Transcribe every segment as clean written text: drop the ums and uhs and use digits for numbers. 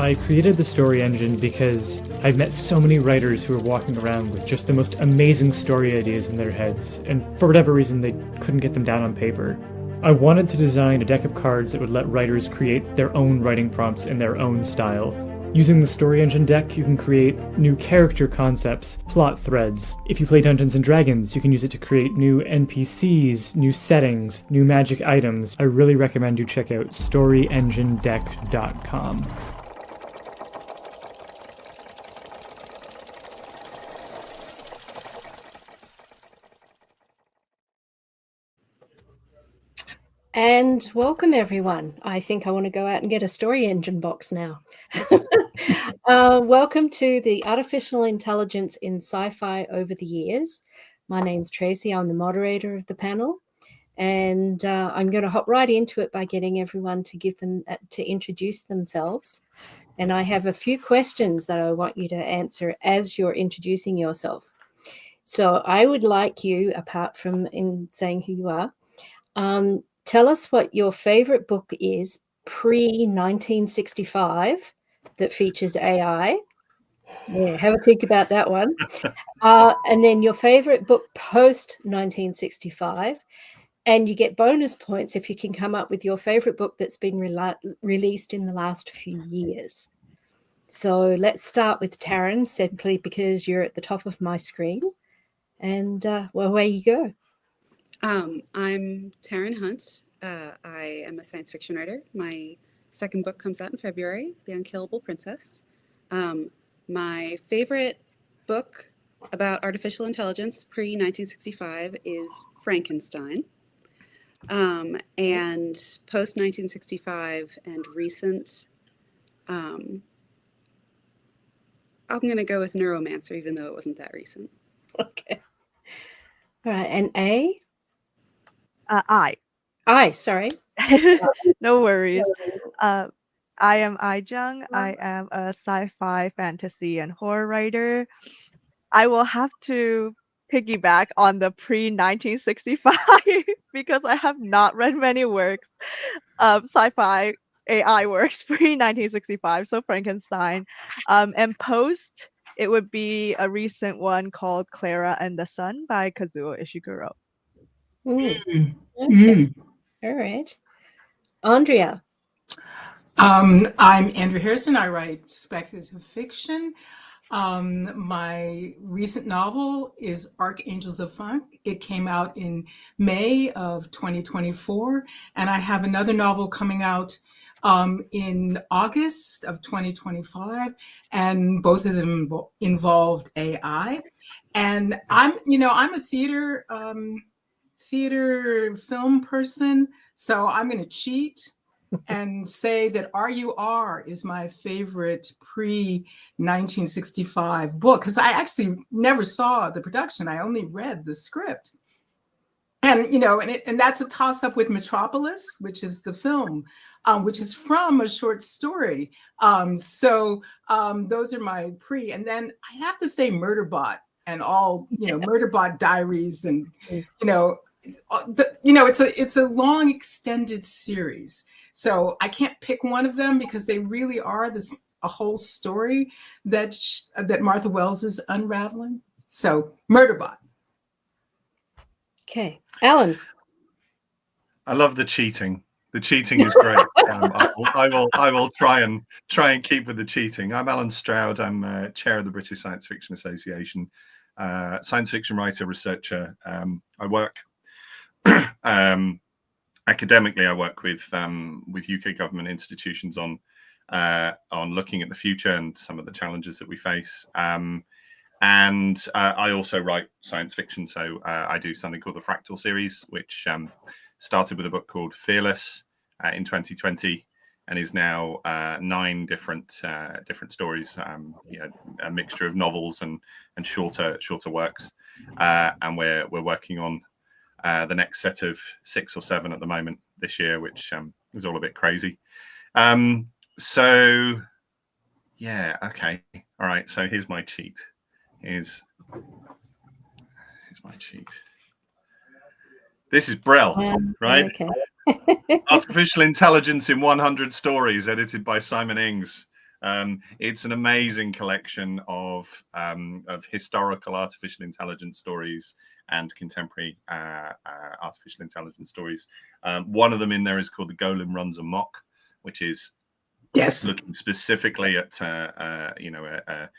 I created the story engine because I've met so many writers who are walking around with just the most amazing story ideas in their heads, and for whatever reason they couldn't get them down on paper. I wanted to design a deck of cards that would let writers create their own writing prompts in their own style. Using the story engine deck, you can create new character concepts, plot threads. If you play Dungeons & Dragons, you can use it to create new NPCs, new settings, new magic items. I really recommend you check out storyenginedeck.com. And welcome, everyone. I think I want to go out and get a story engine box now. Welcome to the Artificial Intelligence in Sci-Fi Over the Years. My name's Tracy. I'm the moderator of the panel. And I'm going to hop right into it by getting everyone to introduce themselves. And I have a few questions that I want you to answer as you're introducing yourself. So I would like you, apart from in saying who you are, tell us what your favorite book is pre-1965 that features AI. Yeah, have a think about that one. And then your favorite book post-1965. And you get bonus points if you can come up with your favorite book that's been released in the last few years. So let's start with Taran, simply because you're at the top of my screen. And well, away you go. I'm Taran Hunt. I am a science fiction writer. My second book comes out in February, The Unkillable Princess. My favorite book about artificial intelligence pre-1965 is Frankenstein. And post-1965 and recent, I'm going to go with Neuromancer, even though it wasn't that recent. Okay. All right. And A? I, sorry. no worries. I am Jiang. I am a sci-fi, fantasy, and horror writer. I will have to piggyback on the pre-1965 because I have not read many works of sci-fi AI works pre-1965, so Frankenstein. And post, it would be a recent one called Clara and the Sun by Kazuo Ishiguro. Okay. All right. Andrea. I'm Andrea Hairston. I write speculative fiction. My recent novel is Archangels of Funk. It came out in May of 2024, and I have another novel coming out in August of 2025, and both of them involved AI. And I'm a theater film person, so I'm going to cheat and say that RUR is my favorite pre-1965 book, because I actually never saw the production. I only read the script. And, and that's a toss-up with Metropolis, which is the film, which is from a short story. So those are my pre. And then I have to say Murderbot and all, Murderbot Diaries, and, it's a long extended series. So I can't pick one of them because they really are a whole story that Martha Wells is unraveling. So Murderbot. Okay, Alan. I love the cheating. The cheating is great. I will try and keep with the cheating. I'm Alan Stroud. I'm chair of the British Science Fiction Association, science fiction writer, researcher. I work. Academically, I work with UK government institutions on looking at the future and some of the challenges that we face. And I also write science fiction, so I do something called the Fractal series, which started with a book called Fearless in 2020, and is now 9 different stories, a mixture of novels and shorter works, and we're working on the next set of 6 or 7 at the moment this year, which is all a bit crazy. So yeah, okay, all right. So here's my cheat. Here's my cheat. This is Brel, right? Okay. Artificial Intelligence in 100 Stories, edited by Simon Ings. It's an amazing collection of historical artificial intelligence stories and contemporary artificial intelligence stories. One of them in there is called The Golem Runs Amok, which is looking specifically at the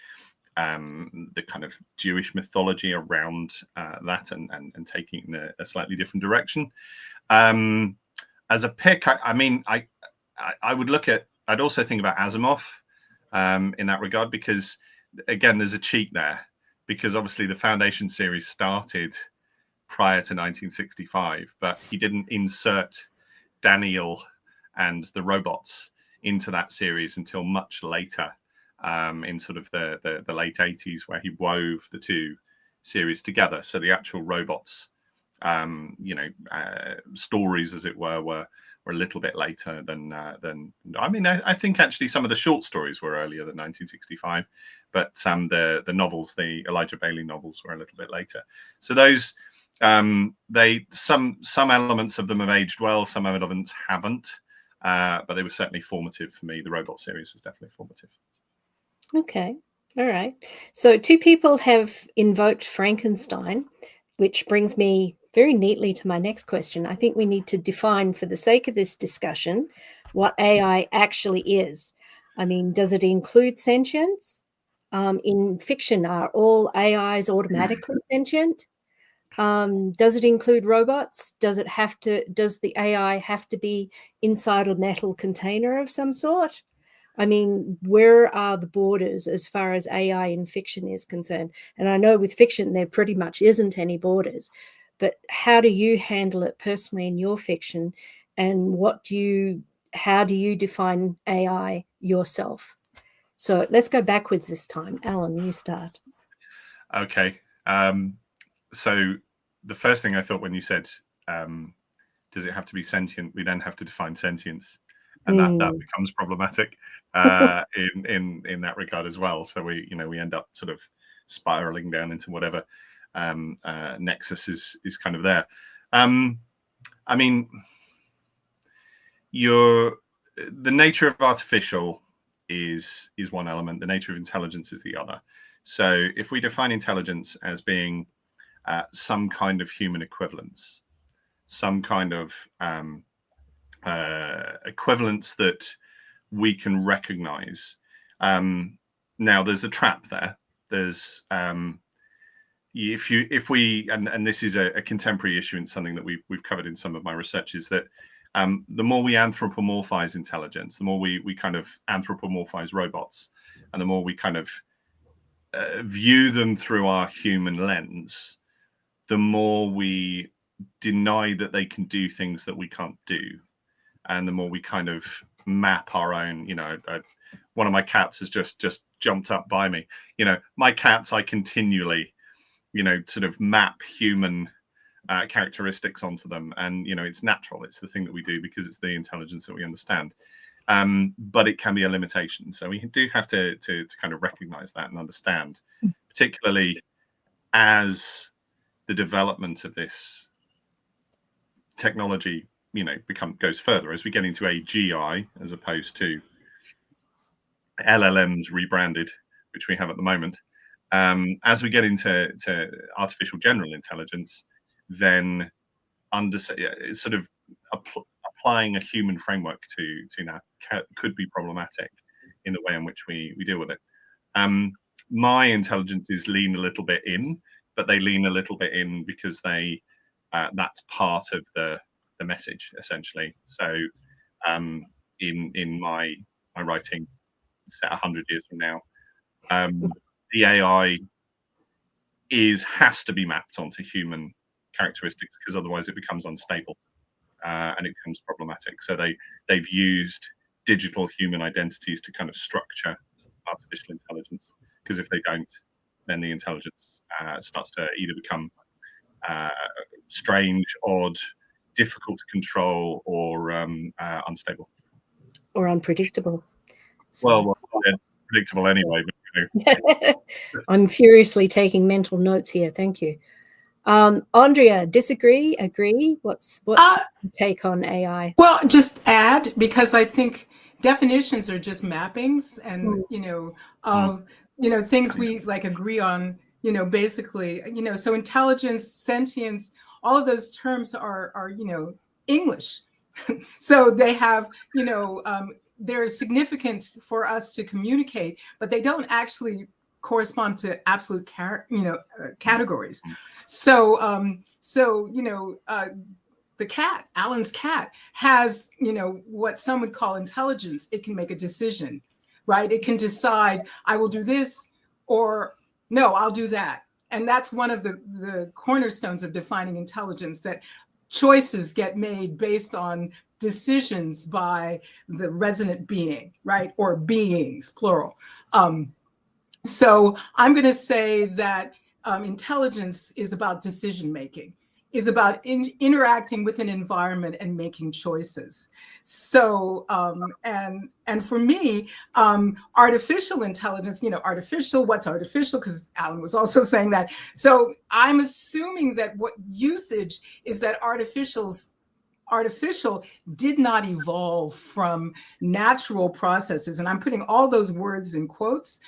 kind of Jewish mythology around that and taking it in a slightly different direction. As a pick, I would look at, I'd also think about Asimov in that regard, because again, there's a cheat there, because obviously the Foundation series started prior to 1965, but he didn't insert Daniel and the robots into that series until much later, in sort of the late 80s, where he wove the two series together. So the actual robots, stories, as it were a little bit later than I think actually some of the short stories were earlier than 1965, but the novels, the Elijah Bailey novels, were a little bit later. So those some elements of them have aged well, some elements haven't, but they were certainly formative for me. The robot series was definitely formative. Okay, all right. So two people have invoked Frankenstein, which brings me very neatly to my next question. I think we need to define, for the sake of this discussion, what AI actually is. I mean, does it include sentience? In fiction, are all AIs automatically sentient? Does it include robots? Does the AI have to be inside a metal container of some sort? I mean, where are the borders as far as AI in fiction is concerned? And I know with fiction, there pretty much isn't any borders, but how do you handle it personally in your fiction? And how do you define AI yourself? So let's go backwards this time. Alan, you start. Okay. So the first thing I thought when you said, does it have to be sentient? We then have to define sentience. And that becomes problematic in that regard as well. So we end up sort of spiraling down into whatever nexus is kind of there. I mean, the nature of artificial is one element. The nature of intelligence is the other. So if we define intelligence as being some kind of human equivalence, some kind of equivalence that we can recognize. Now there's a trap there. There's if we and this is a contemporary issue and something that we've covered in some of my research, is that the more we anthropomorphize intelligence, the more we kind of anthropomorphize robots, and the more we kind of view them through our human lens, the more we deny that they can do things that we can't do. And the more we kind of map our own, one of my cats has just jumped up by me. My cats, I continually, sort of map human characteristics onto them. And, it's natural. It's the thing that we do because it's the intelligence that we understand. But it can be a limitation. So we do have to kind of recognize that and understand, particularly as the development of this technology goes further, as we get into AGI as opposed to LLMs rebranded, which we have at the moment. As we get into artificial general intelligence, then sort of applying a human framework to that could be problematic in the way in which we deal with it. My intelligences lean a little bit in, but they lean a little bit in because that's part of the message, essentially. So in my writing set 100 years from now, the AI has to be mapped onto human characteristics, because otherwise it becomes unstable and it becomes problematic. So they've used digital human identities to kind of structure artificial intelligence, because if they don't, then the intelligence starts to either become strange, odd, difficult to control, or unstable, or unpredictable. Well, predictable anyway. But, I'm furiously taking mental notes here. Thank you. Andrea, disagree? Agree? What's your take on AI? Well, just add, because I think definitions are just mappings and, of, things we like agree on, basically, so intelligence, sentience, all of those terms are English. So they have, they're significant for us to communicate, but they don't actually correspond to absolute categories. So, the cat, Alan's cat, has, what some would call intelligence. It can make a decision, right? It can decide, I will do this, or no, I'll do that. And that's one of the cornerstones of defining intelligence, that choices get made based on decisions by the resident being, right? Or beings, plural. So I'm going to say that intelligence is about decision making, is about interacting with an environment and making choices. So, and for me, artificial intelligence, artificial, what's artificial? Because Alan was also saying that. So I'm assuming that what usage is that artificial did not evolve from natural processes. And I'm putting all those words in quotes.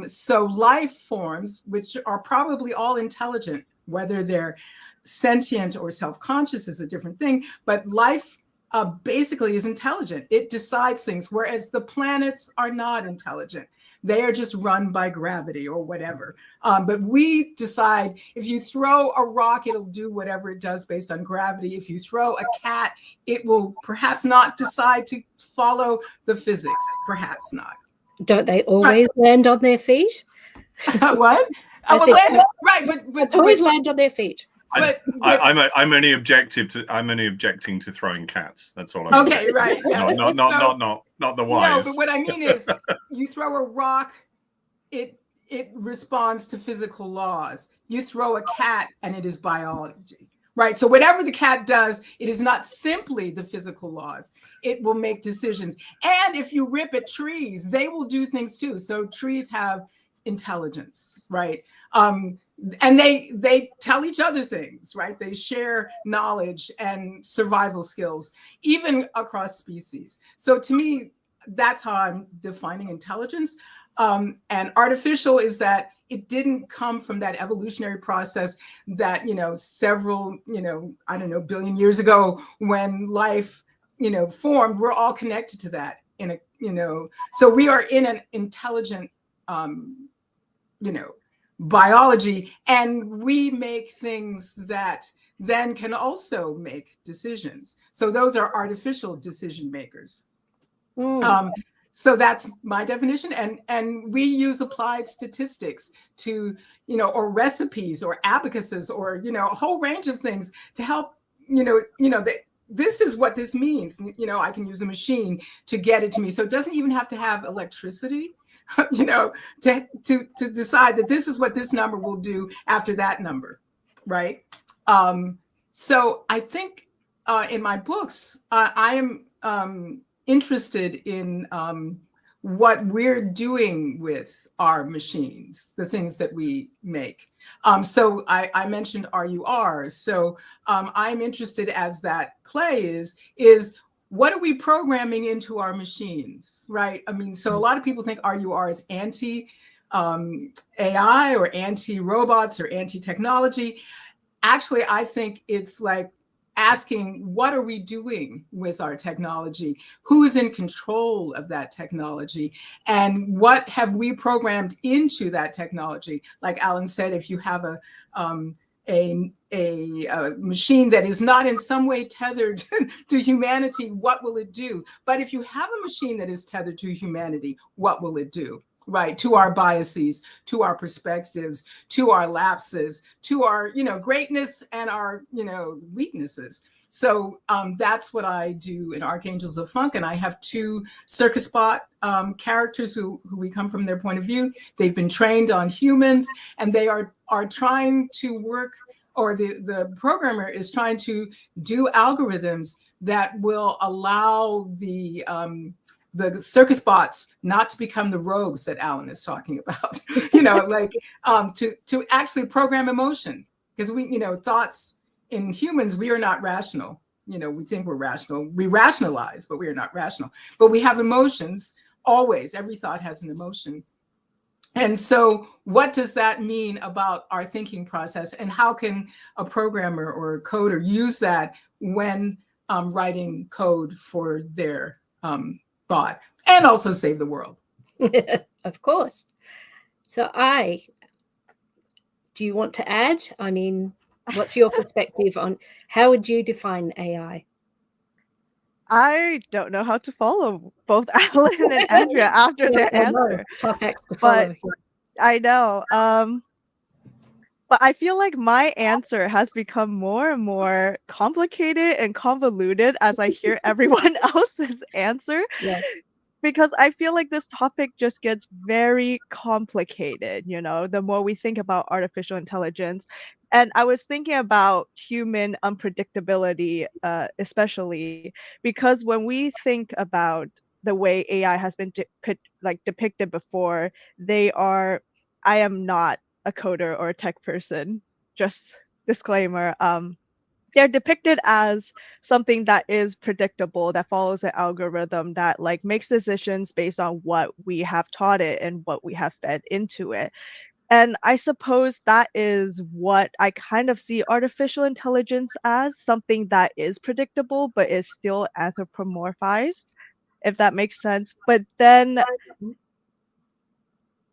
So life forms, which are probably all intelligent, whether they're sentient or self-conscious is a different thing, but life basically is intelligent. It decides things, whereas the planets are not intelligent. They are just run by gravity or whatever. But we decide, if you throw a rock, it'll do whatever it does based on gravity. If you throw a cat, it will perhaps not decide to follow the physics, perhaps not. Don't they always land on their feet? What? Right, but always land on their feet. I'm only objecting to throwing cats. That's all. Okay, right. Yeah. Not the wise. No, but what I mean is, you throw a rock, it responds to physical laws. You throw a cat, and it is biology, right? So whatever the cat does, it is not simply the physical laws. It will make decisions, and if you rip at trees, they will do things too. So trees have intelligence, right? And they tell each other things, right? They share knowledge and survival skills, even across species. So to me, that's how I'm defining intelligence. And artificial is that it didn't come from that evolutionary process that, several, billion years ago when life, formed. We're all connected to that so we are in an intelligent, biology, and we make things that then can also make decisions. So those are artificial decision makers. So that's my definition, and we use applied statistics to, or recipes or abacuses or a whole range of things to help, this is what this means. I can use a machine to get it to me. So it doesn't even have to have electricity. To decide that this is what this number will do after that number, right? So I think in my books, I am interested in what we're doing with our machines, the things that we make. So I mentioned RUR. So I'm interested, as that play is what are we programming into our machines, right? I mean, so a lot of people think RUR is anti AI or anti-robots or anti-technology. Actually, I think it's like asking, what are we doing with our technology? Who's in control of that technology? And what have we programmed into that technology? Like Alan said, if you have a machine that is not in some way tethered to humanity, what will it do? But if you have a machine that is tethered to humanity, what will it do? Right, to our biases, to our perspectives, to our lapses, to our, greatness and our, weaknesses. So that's what I do in Archangels of Funk. And I have 2 circus bot characters who we come from their point of view. They've been trained on humans, and they are trying to work, or the programmer is trying to do algorithms that will allow the circus bots not to become the rogues that Alan is talking about, to actually program emotion, because we, thoughts in humans, we are not rational. we think we're rational. We rationalize, but we are not rational. But we have emotions always. Every thought has an emotion. And so what does that mean about our thinking process, and how can a programmer or a coder use that when writing code for their bot, and also save the world? Of course. So do you want to add? I mean, what's your perspective on how would you define AI? I don't know how to follow both Alan and Andrea after their answer. Tough acts to follow. I know. But I feel like my answer has become more and more complicated and convoluted as I hear everyone else's answer. Yeah. Because I feel like this topic just gets very complicated, the more we think about artificial intelligence. And I was thinking about human unpredictability, especially because when we think about the way AI has been depicted before, I am not a coder or a tech person, just disclaimer. They're depicted as something that is predictable, that follows an algorithm, that makes decisions based on what we have taught it and what we have fed into it. And I suppose that is what I kind of see artificial intelligence as, something that is predictable but is still anthropomorphized, if that makes sense. But then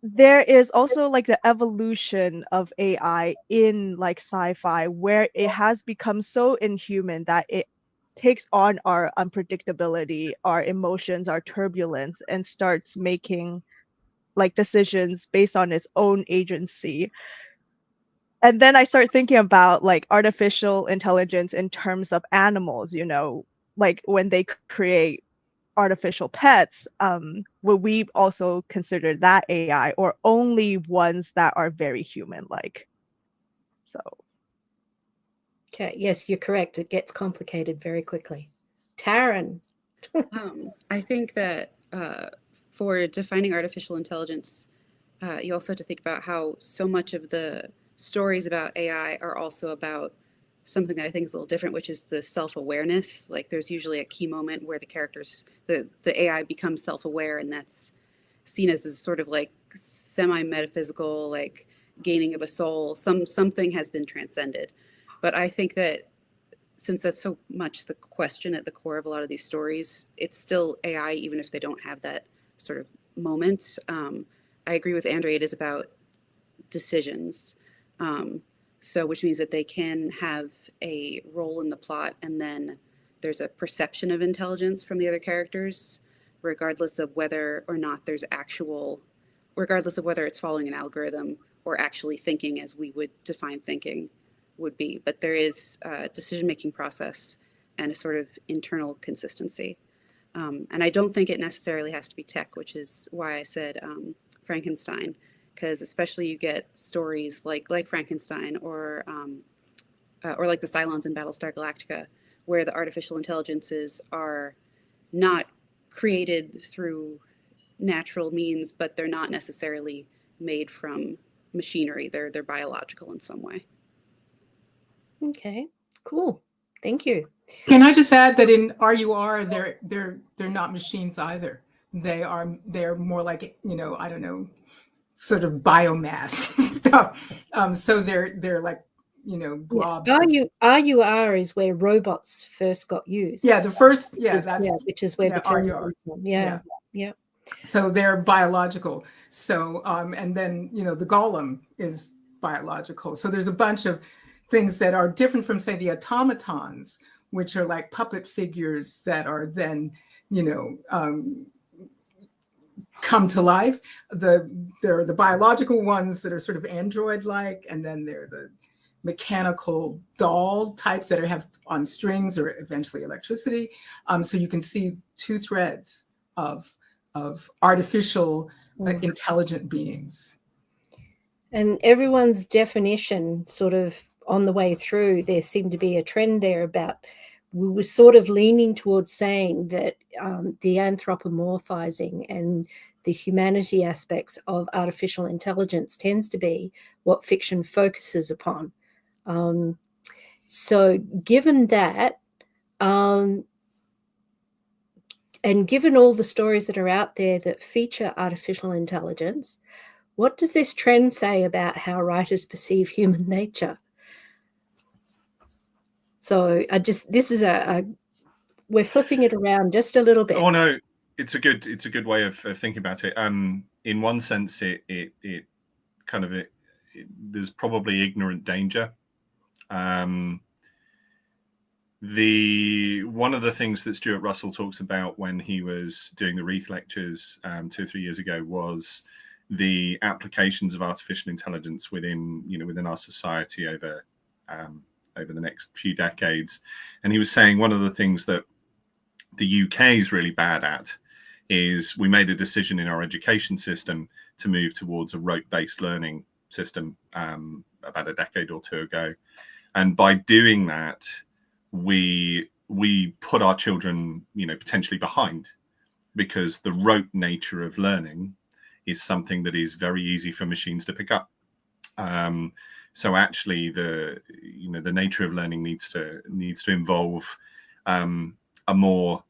there is also the evolution of AI in sci-fi, where it has become so inhuman that it takes on our unpredictability, our emotions, our turbulence, and starts making decisions based on its own agency. And then I start thinking about artificial intelligence in terms of animals, when they create artificial pets, would we also consider that AI, or only ones that are very human-like? So. Okay. Yes, you're correct. It gets complicated very quickly. Taran. I think that for defining artificial intelligence, you also have to think about how so much of the stories about AI are also about something that I think is a little different, which is the self-awareness. There's usually a key moment where the AI becomes self-aware, and that's seen as sort of semi-metaphysical, gaining of a soul. Something has been transcended. But I think that since that's so much the question at the core of a lot of these stories, it's still AI, even if they don't have that sort of moment. I agree with Andrea, it is about decisions. So which means that they can have a role in the plot, and then there's a perception of intelligence from the other characters, regardless of whether or not regardless of whether it's following an algorithm or actually thinking as we would define thinking would be. But there is a decision-making process and a sort of internal consistency. And I don't think it necessarily has to be tech, which is why I said Frankenstein, because especially you get stories like Frankenstein or like the Cylons in Battlestar Galactica, where the artificial intelligences are not created through natural means, but they're not necessarily made from machinery. They're biological in some way. Okay, cool. Thank you. Can I just add that in RUR, they're not machines either. They're more like, I don't know, sort of biomass stuff. So they're like, globs. RUR is where robots first got used. Yeah, which is where the term RUR. Yeah. So they're biological. So and then the golem is biological. So there's a bunch of things that are different from, say, the automatons, which are like puppet figures that are then come to life. There are the biological ones that are sort of android-like, and then there are the mechanical doll types that have on strings or eventually electricity. So you can see two threads of artificial intelligent beings. And everyone's definition sort of on the way through, there seemed to be a trend there about, we were sort of leaning towards saying that the anthropomorphizing and the humanity aspects of artificial intelligence tends to be what fiction focuses upon. So given that, And given all the stories that are out there that feature artificial intelligence, what does this trend say about how writers perceive human nature? So this is we're flipping it around just a little bit. Oh no, it's a good way of thinking about it. In one sense, it kind of there's probably ignorant danger. One of the things that Stuart Russell talks about when he was doing the Reith lectures 2 or 3 years ago was the applications of artificial intelligence within our society over the next few decades. And he was saying one of the things that the UK is really bad at is we made a decision in our education system to move towards a rote-based learning system about a decade or two ago. And by doing that, we put our children, potentially behind, because the rote nature of learning is something that is very easy for machines to pick up. So actually, the nature of learning needs to involve a more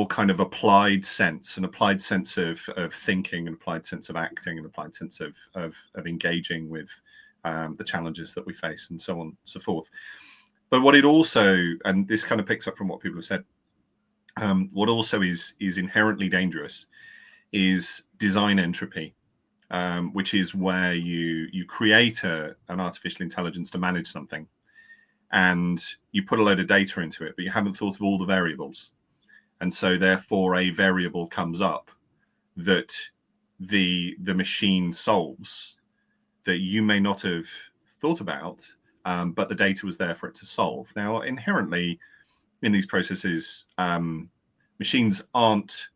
kind of applied sense of thinking, an applied sense of acting, an applied sense of engaging with the challenges that we face, and so on and so forth. But what it also, and this kind of picks up from what people have said, what also is inherently dangerous is design entropy, which is where you create an artificial intelligence to manage something, and you put a load of data into it, but you haven't thought of all the variables. And so therefore a variable comes up that the machine solves that you may not have thought about, but the data was there for it to solve. Now, inherently in these processes, machines aren't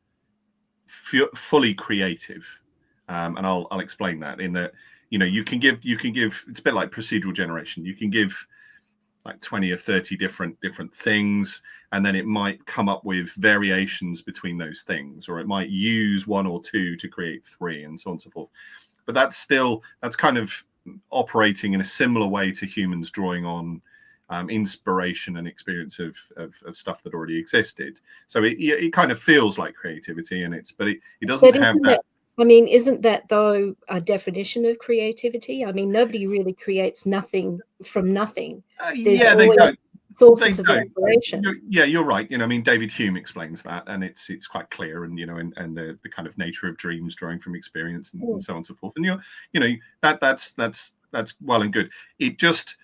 fully creative. And I'll explain that in that, you can give, it's a bit like procedural generation. You can give like 20 or 30 different things, and then it might come up with variations between those things, or it might use 1 or 2 to create 3, and so on and so forth. But that's kind of operating in a similar way to humans drawing on inspiration and experience of stuff that already existed. So it kind of feels like creativity, but it doesn't have that. Isn't that though a definition of creativity? Nobody really creates nothing from nothing. There's always sources of inspiration. You're right. David Hume explains that, and it's quite clear, and and the kind of nature of dreams drawing from experience, and so on and so forth. And that's well and good. It just,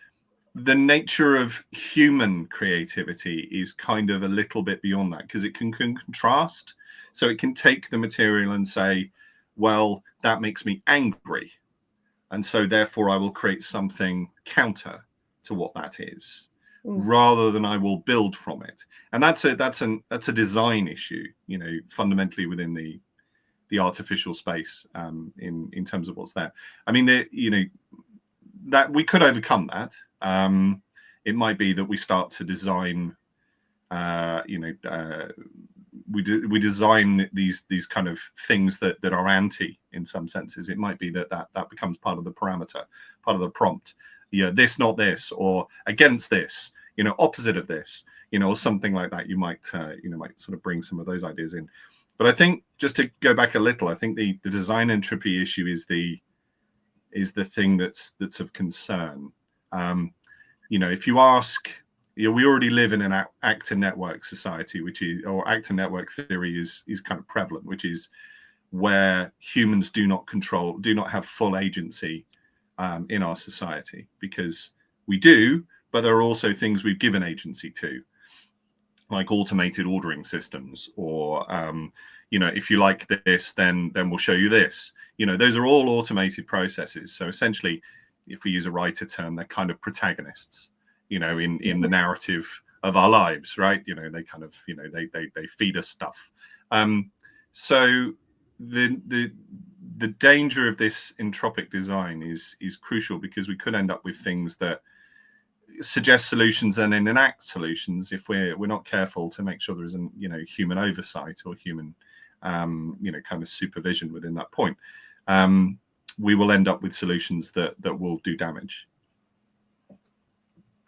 the nature of human creativity is kind of a little bit beyond that, because it can contrast. So it can take the material and say, well, that makes me angry, and so therefore I will create something counter to what that is, rather than I will build from it. And that's a design issue, fundamentally within the artificial space, in terms of what's there. That we could overcome that. It might be that we start to design, we design these kind of things that are anti in some senses. It might be that becomes part of the parameter, part of the prompt. This, not this, or against this, opposite of this, or something like that. You might sort of bring some of those ideas in. But I think, just to go back a little, I think the design entropy issue is the thing that's of concern. If you ask, we already live in an actor network society, or actor network theory is kind of prevalent, which is where humans do not have full agency in our society, because we do, but there are also things we've given agency to, like automated ordering systems, or if you like this, then we'll show you this. Those are all automated processes. So essentially, if we use a writer term, they're kind of protagonists, in the narrative of our lives, right? They kind of, they feed us stuff. So the danger of this entropic design is crucial, because we could end up with things that suggest solutions and then enact solutions if we're not careful to make sure there isn't human oversight or human kind of supervision within that point. We will end up with solutions that will do damage.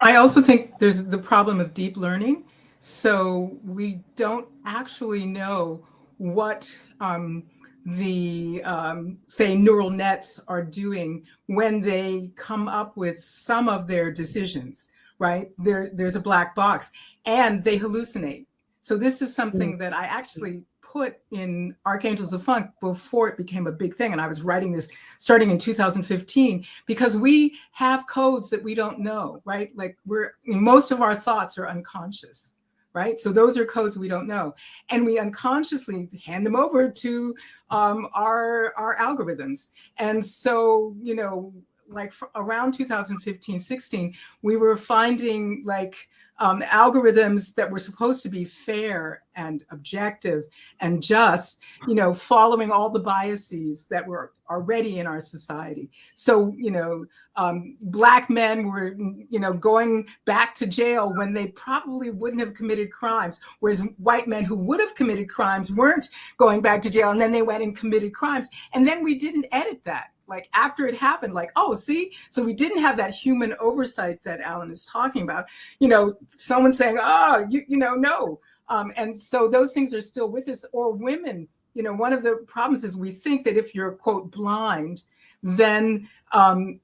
I also think there's the problem of deep learning. So we don't actually know what the say neural nets are doing when they come up with some of their decisions, right? There's a black box and they hallucinate. So this is something that I actually put in Archangels of Funk before it became a big thing. And I was writing this starting in 2015 because we have codes that we don't know, right? Like most of our thoughts are unconscious, right? So those are codes we don't know. And we unconsciously hand them over to our algorithms. And so, you know, like around 2015, 16, we were finding like algorithms that were supposed to be fair and objective and just, you know, following all the biases that were already in our society. So, you know, Black men were, you know, going back to jail when they probably wouldn't have committed crimes, whereas white men who would have committed crimes weren't going back to jail, and then they went and committed crimes. And then we didn't edit that. Like after it happened, like, oh, see, so we didn't have that human oversight that Alan is talking about. You know, someone saying, oh, you know, no. And so those things are still with us. Or women, you know, one of the problems is we think that if you're, quote, blind, then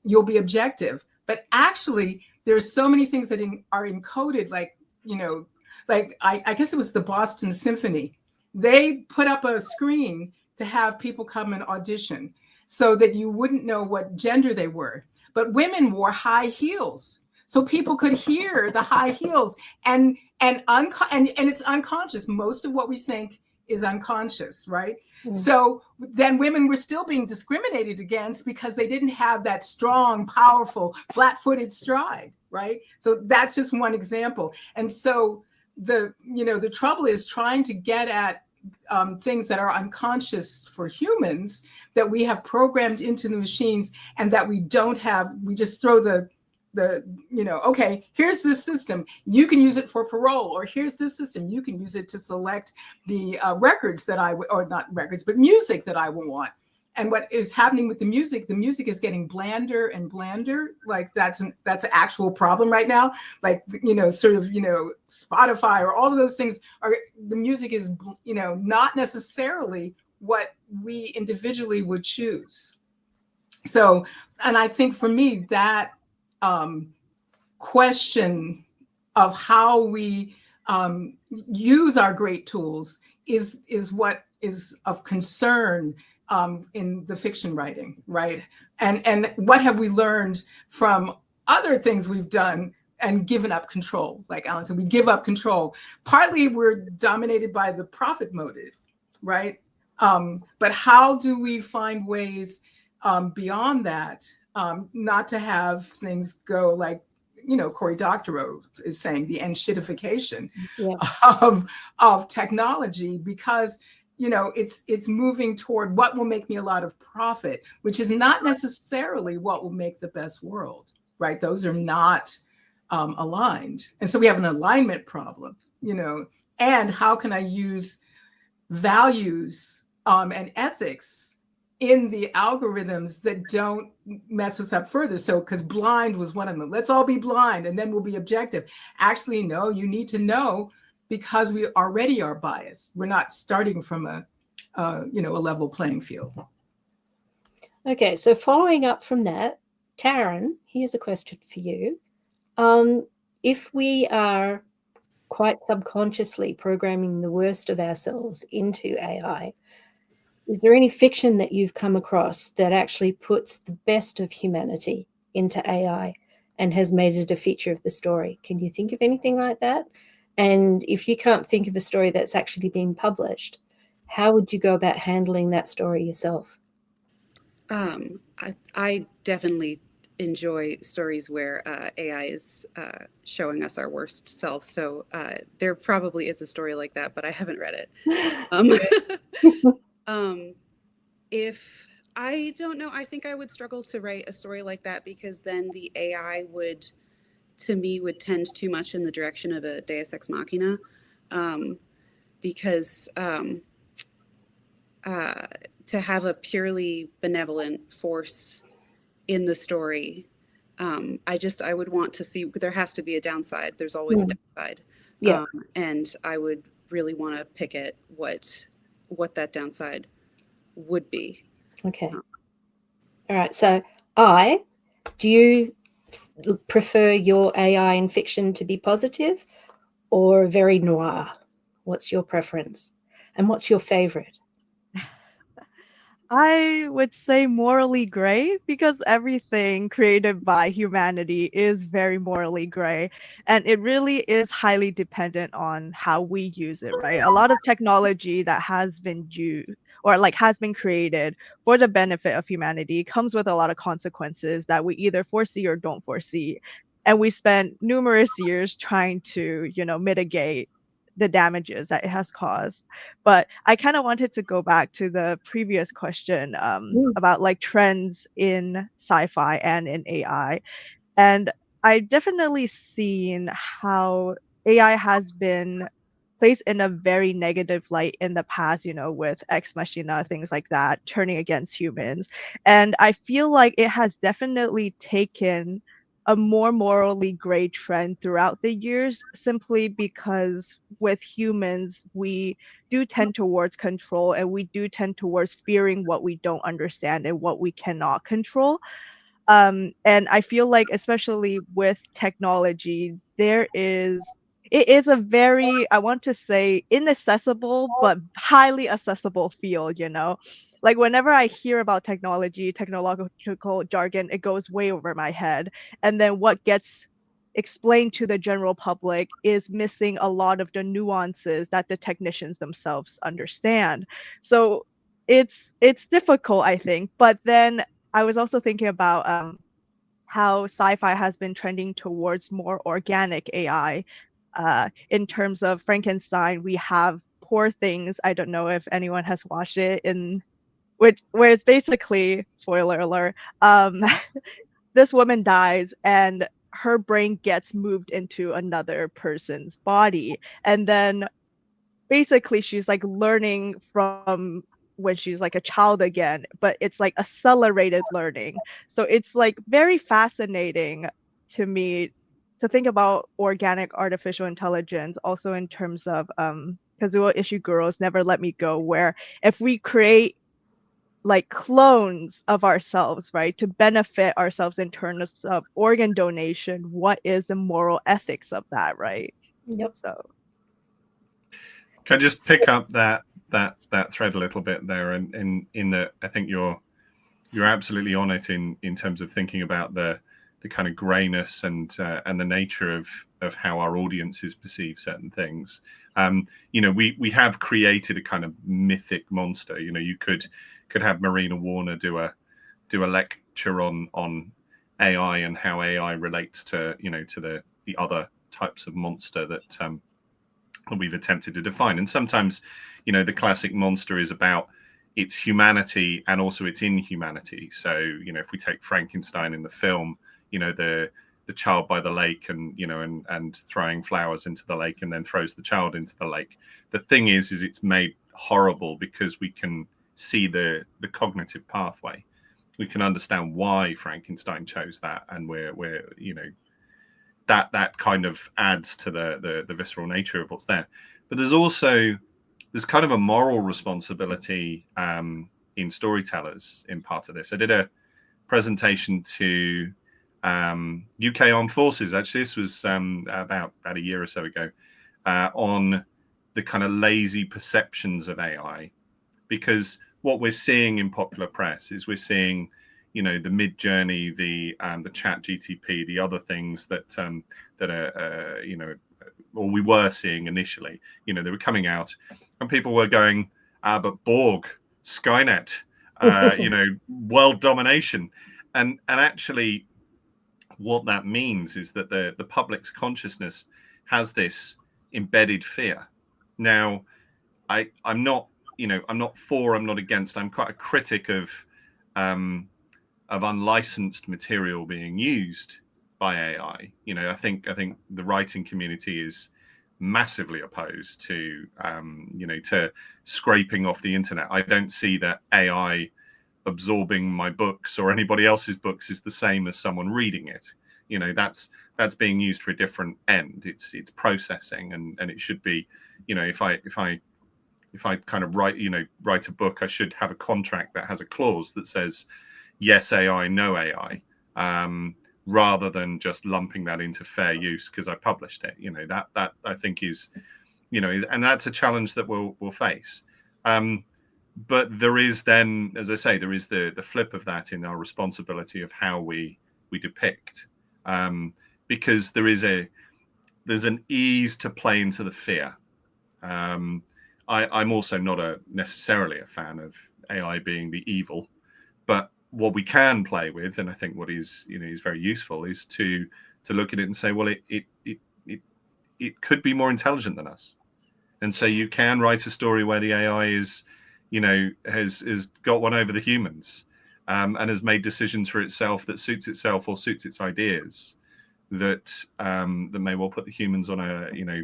you'll be objective. But actually, there's so many things that are encoded, like, you know, like I guess it was the Boston Symphony. They put up a screen to have people come and audition so that you wouldn't know what gender they were. But women wore high heels, so people could hear the high heels, and it's unconscious. Most of what we think is unconscious, right? So then women were still being discriminated against because they didn't have that strong, powerful, flat-footed stride, right? So that's just one example. And so the trouble is trying to get at things that are unconscious for humans that we have programmed into the machines and that we don't have. We just throw the okay, here's this system, you can use it for parole, or here's this system, you can use it to select the records that or not records, but music that I will want. And what is happening with the music is getting blander and blander. Like that's an actual problem right now. Like, you know, sort of, you know, Spotify or all of those things the music is, you know, not necessarily what we individually would choose. So, and I think for me, that question of how we use our great tools is what is of concern in the fiction writing, right? And what have we learned from other things we've done and given up control? Like Alan said, we give up control. Partly we're dominated by the profit motive, right? But how do we find ways beyond that, not to have things go like, you know, Cory Doctorow is saying, the enshittification of technology, because, you know, it's moving toward what will make me a lot of profit, which is not necessarily what will make the best world, right? Those are not aligned. And so we have an alignment problem, you know, and how can I use values and ethics in the algorithms that don't mess us up further? So, because blind was one of them. Let's all be blind and then we'll be objective. Actually, no, you need to know, because we already are biased. We're not starting from a level playing field. Okay, so following up from that, Taran, here's a question for you. If we are quite subconsciously programming the worst of ourselves into AI, is there any fiction that you've come across that actually puts the best of humanity into AI and has made it a feature of the story? Can you think of anything like that? And if you can't think of a story that's actually been published, how would you go about handling that story yourself? I definitely enjoy stories where AI is showing us our worst self. So there probably is a story like that, but I haven't read it. If I don't know, I think I would struggle to write a story like that, because then the AI would tend too much in the direction of a Deus Ex Machina, because to have a purely benevolent force in the story, I would want to see, there has to be a downside. There's always a downside. Yeah. And I would really want to pick at what that downside would be. Okay. All right. So, do you prefer your AI in fiction to be positive or very noir? What's your preference? And what's your favorite? I would say morally gray because everything created by humanity is very morally gray. And it really is highly dependent on how we use it, right? A lot of technology that has been used or like has been created for the benefit of humanity comes with a lot of consequences that we either foresee or don't foresee. And we spent numerous years trying to, mitigate the damages that it has caused. But I kind of wanted to go back to the previous question about like trends in sci-fi and in AI. And I definitely seen how AI has been placed in a very negative light in the past, with Ex Machina, things like that, turning against humans. And I feel like it has definitely taken a more morally gray trend throughout the years, simply because with humans, we do tend towards control and we do tend towards fearing what we don't understand and what we cannot control. And I feel like, especially with technology, it is a very, I want to say, inaccessible but highly accessible field. Like whenever I hear about technology, technological jargon, it goes way over my head. And then what gets explained to the general public is missing a lot of the nuances that the technicians themselves understand. So it's difficult, I think. But then I was also thinking about how sci-fi has been trending towards more organic AI. In terms of Frankenstein, we have Poor Things. I don't know if anyone has watched it, in which where it's basically, spoiler alert, this woman dies and her brain gets moved into another person's body, and then basically she's like learning from when she's like a child again, but it's like accelerated learning. So it's like very fascinating to me to think about organic artificial intelligence also in terms of Kazuo Ishiguro's Never Let Me Go, where if we create like clones of ourselves, right, to benefit ourselves in terms of organ donation, what is the moral ethics of that, right? Yep. So can I just pick up that thread a little bit there, and in that I think you're absolutely on it in terms of thinking about the kind of grayness and the nature of how our audiences perceive certain things. We have created a kind of mythic monster. You could have Marina Warner do a lecture on AI and how AI relates to to the other types of monster that we've attempted to define. And sometimes, the classic monster is about its humanity and also its inhumanity. So, if we take Frankenstein in the film, the child by the lake and throwing flowers into the lake and then throws the child into the lake. The thing is it's made horrible because we can see the cognitive pathway. We can understand why Frankenstein chose that, and we're that kind of adds to the visceral nature of what's there. But there's kind of a moral responsibility in storytellers in part of this. I did a presentation to UK Armed Forces. Actually, this was about a year or so ago, on the kind of lazy perceptions of AI, because what we're seeing in popular press is we're seeing the Mid-Journey, the Chat GTP, the other things that are or we were seeing initially. They were coming out, and people were going, but Borg, Skynet, world domination, and actually, what that means is that the public's consciousness has this embedded fear. Now, I'm not for, I'm not against. I'm quite a critic of unlicensed material being used by AI. I think the writing community is massively opposed to to scraping off the internet. I don't see that AI absorbing my books or anybody else's books is the same as someone reading it. You know, that's being used for a different end. It's processing, and it should be, you know, if I kind of write a book, I should have a contract that has a clause that says yes AI, no AI, rather than just lumping that into fair use because I published it. You know, that I think is, you know, and that's a challenge that we'll face. But there is then, as I say, there is the flip of that in our responsibility of how we depict, because there's an ease to play into the fear. I'm also not necessarily a fan of AI being the evil, but what we can play with, and I think what is very useful, is to look at it and say, well, it could be more intelligent than us, and so you can write a story where the AI is, you know, has got one over the humans, and has made decisions for itself that suits itself or suits its ideas, that may well put the humans on a, you know,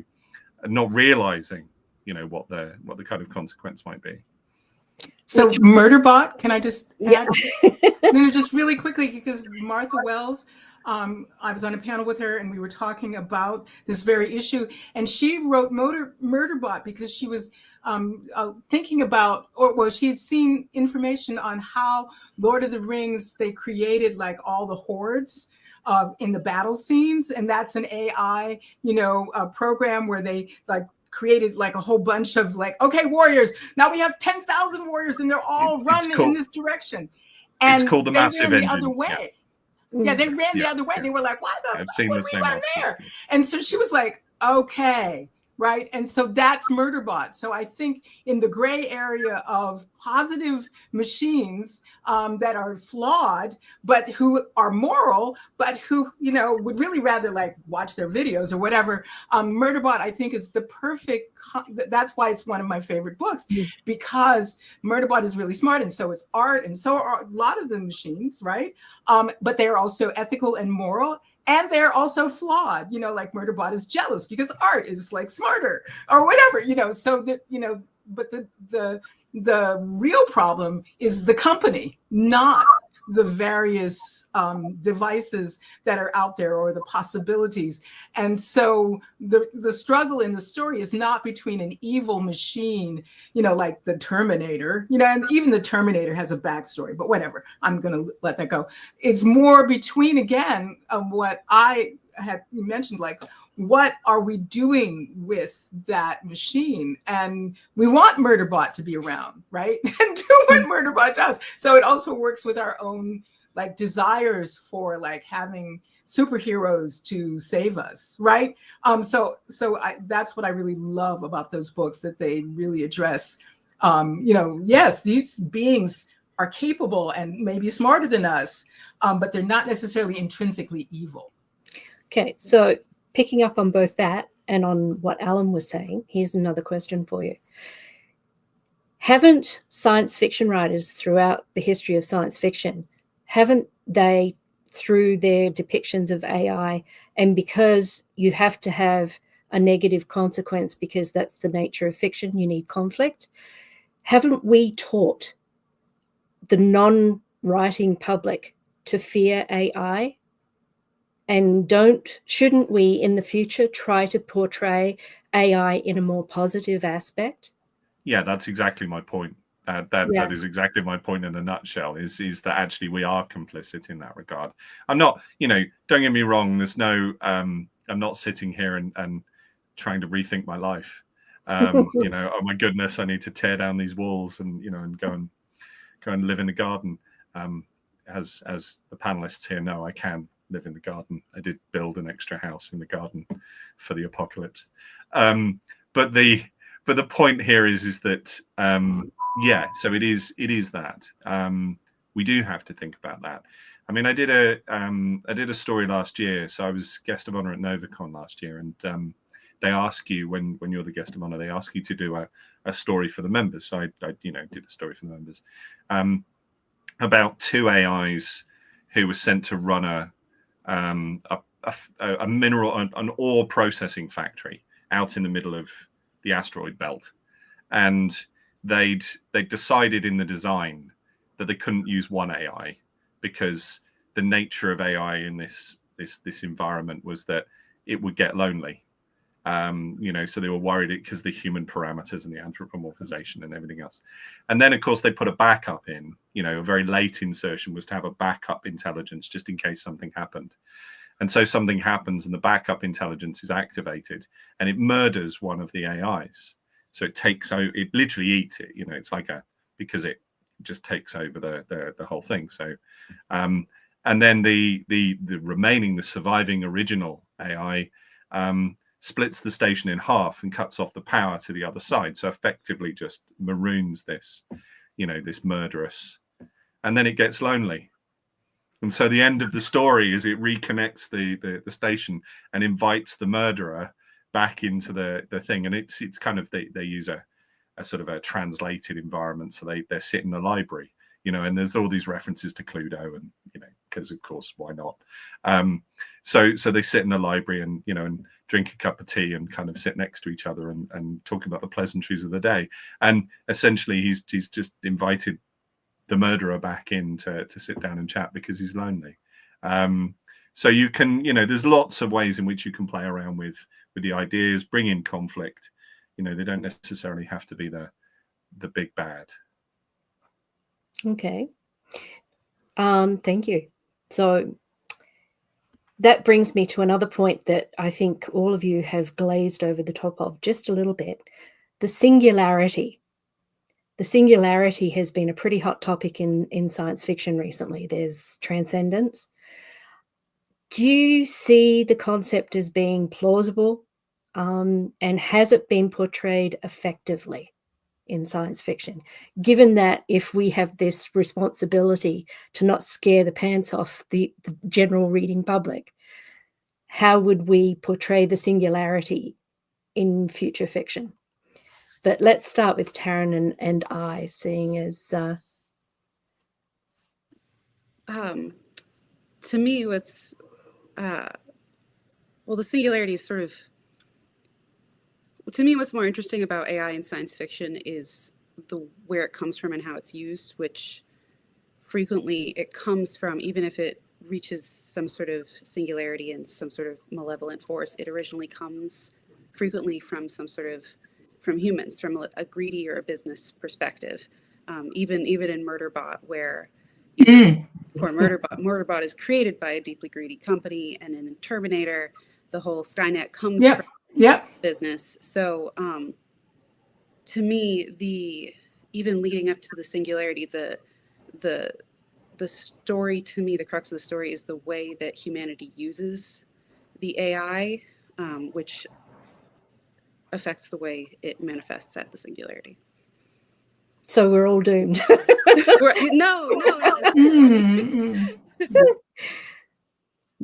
not realizing, you know, what the kind of consequence might be. So Murderbot, can I just add? Yeah. No, just really quickly, because Martha Wells, I was on a panel with her and we were talking about this very issue, and she wrote Murderbot because she was thinking about, she had seen information on how Lord of the Rings, they created like all the hordes in the battle scenes, and that's an AI, you know, program where they like created like a whole bunch of like, okay, warriors, now we have 10,000 warriors and they're all running in this direction. And it's called the massive ran the engine. other way. Yeah, they ran the other way. They were like, why the fuck would we run there? And so she was like, okay, right? And so that's Murderbot. So I think in the gray area of positive machines that are flawed, but who are moral, but who, you know, would really rather like watch their videos or whatever, Murderbot, I think, is the perfect, that's why it's one of my favorite books, because Murderbot is really smart, and so is art, and so are a lot of the machines, right? But they're also ethical and moral. And they're also flawed, you know, like Murderbot is jealous because art is like smarter or whatever, you know, so that, you know, but the real problem is the company, not the various devices that are out there or the possibilities. And so the struggle in the story is not between an evil machine, you know, like the Terminator, you know, and even the Terminator has a backstory, but whatever, I'm going to let that go. It's more between, again, what I had mentioned, like, what are we doing with that machine? And we want Murderbot to be around, right? And do what Murderbot does. So it also works with our own like desires for like having superheroes to save us, right? So that's what I really love about those books, that they really address, you know, yes, these beings are capable and maybe smarter than us, but they're not necessarily intrinsically evil. Okay, so picking up on both that and on what Alan was saying, here's another question for you. Haven't science fiction writers throughout the history of science fiction, haven't they, through their depictions of AI, and because you have to have a negative consequence because that's the nature of fiction, you need conflict, haven't we taught the non-writing public to fear AI? And shouldn't we in the future try to portray AI in a more positive aspect? Yeah, that's exactly my point. That is exactly my point in a nutshell, is that actually we are complicit in that regard. I'm not, you know, don't get me wrong, there's no, I'm not sitting here and trying to rethink my life. You know, oh my goodness, I need to tear down these walls and, you know, and go and live in the garden. As the panelists here know, I can live in the garden. I did build an extra house in the garden for the apocalypse. But the point here is that yeah, so it is that we do have to think about that. I mean, I did a story last year, so I was guest of honor at NovaCon last year, and they ask you when you're the guest of honor, they ask you to do a story for the members. So I you know, did a story for the members about two AIs who were sent to run a mineral, an ore processing factory out in the middle of the asteroid belt, and they decided in the design that they couldn't use one AI because the nature of AI in this this environment was that it would get lonely. So they were worried because the human parameters and the anthropomorphization and everything else. And then, of course, they put a backup in. A very late insertion was to have a backup intelligence just in case something happened. And so something happens and the backup intelligence is activated and it murders one of the AIs. So it literally eats it. It's like because it just takes over the whole thing. So, and then the remaining, the surviving original AI splits the station in half and cuts off the power to the other side. So effectively just maroons this, this murderous, and then it gets lonely. And so the end of the story is it reconnects the station and invites the murderer back into the thing. And it's kind of, they use a sort of a translated environment. So they're sitting in a library, and there's all these references to Cluedo and, because of course, why not? So they sit in a library and, and drink a cup of tea and kind of sit next to each other and talk about the pleasantries of the day. And essentially he's just invited the murderer back in to sit down and chat because he's lonely. So you can, there's lots of ways in which you can play around with the ideas, bring in conflict. They don't necessarily have to be the big bad. Okay. Thank you. So that brings me to another point that I think all of you have glazed over the top of just a little bit. The singularity. The singularity has been a pretty hot topic in science fiction recently. There's transcendence. Do you see the concept as being plausible? And has it been portrayed effectively in science fiction? Given that if we have this responsibility to not scare the pants off the general reading public, how would we portray the singularity in future fiction? But let's start with Taran and I, seeing as... To me, what's... the singularity is sort of... To me, what's more interesting about AI in science fiction is where it comes from and how it's used, which frequently it comes from, even if it reaches some sort of singularity and some sort of malevolent force, it originally comes frequently from from humans, from a greedy or a business perspective. Even in Murderbot, where poor Murderbot is created by a deeply greedy company, and in Terminator, the whole Skynet comes from business. So to me, even leading up to the singularity, the story, to me, the crux of the story is the way that humanity uses the AI, which affects the way it manifests at the singularity. So we're all doomed. No.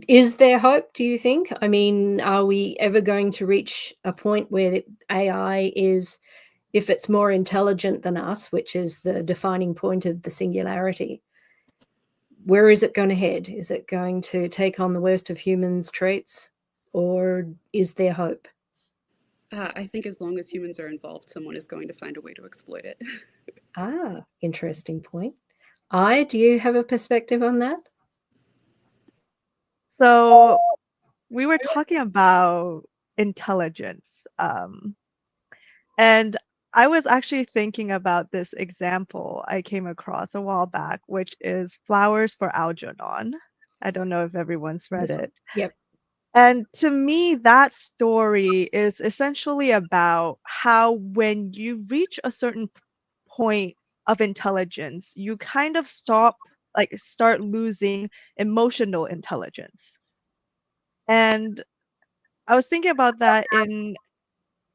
Is there hope, do you think? I mean, are we ever going to reach a point where the AI is, if it's more intelligent than us, which is the defining point of the singularity, where is it going to head? Is it going to take on the worst of humans' traits, or is there hope? I think as long as humans are involved, someone is going to find a way to exploit it. Interesting point. Do you have a perspective on that? So we were talking about intelligence, and I was actually thinking about this example I came across a while back, which is Flowers for Algernon. I don't know if everyone's read it. Yep. And to me, that story is essentially about how when you reach a certain point of intelligence, you kind of start losing emotional intelligence. And I was thinking about that in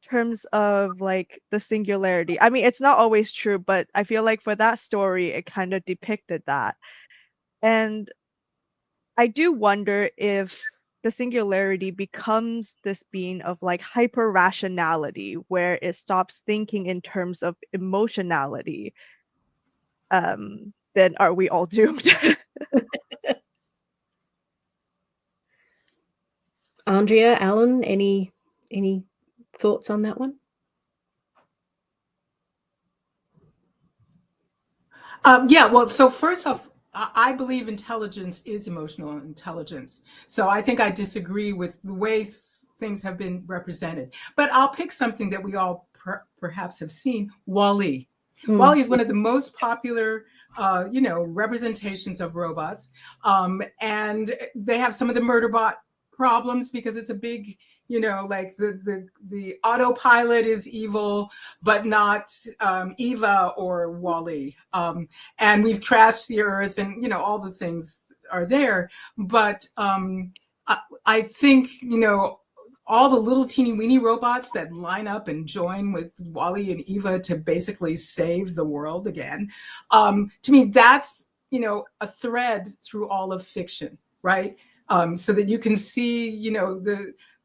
terms of like the singularity. I mean, it's not always true, but I feel like for that story, it kind of depicted that. And I do wonder if the singularity becomes this being of like hyper rationality, where it stops thinking in terms of emotionality. Then are we all doomed? Andrea, Alan, any thoughts on that one? Well, so first off, I believe intelligence is emotional intelligence. So I think I disagree with the way things have been represented. But I'll pick something that we all perhaps have seen, WALL-E. WALL-E is one of the most popular, representations of robots. And they have some of the murderbot problems because it's a big, like the autopilot is evil, but not Eva or WALL-E. And we've trashed the earth, and all the things are there. But I think all the little teeny weeny robots that line up and join with WALL-E and Eva to basically save the world again. To me, that's a thread through all of fiction, right? So that you can see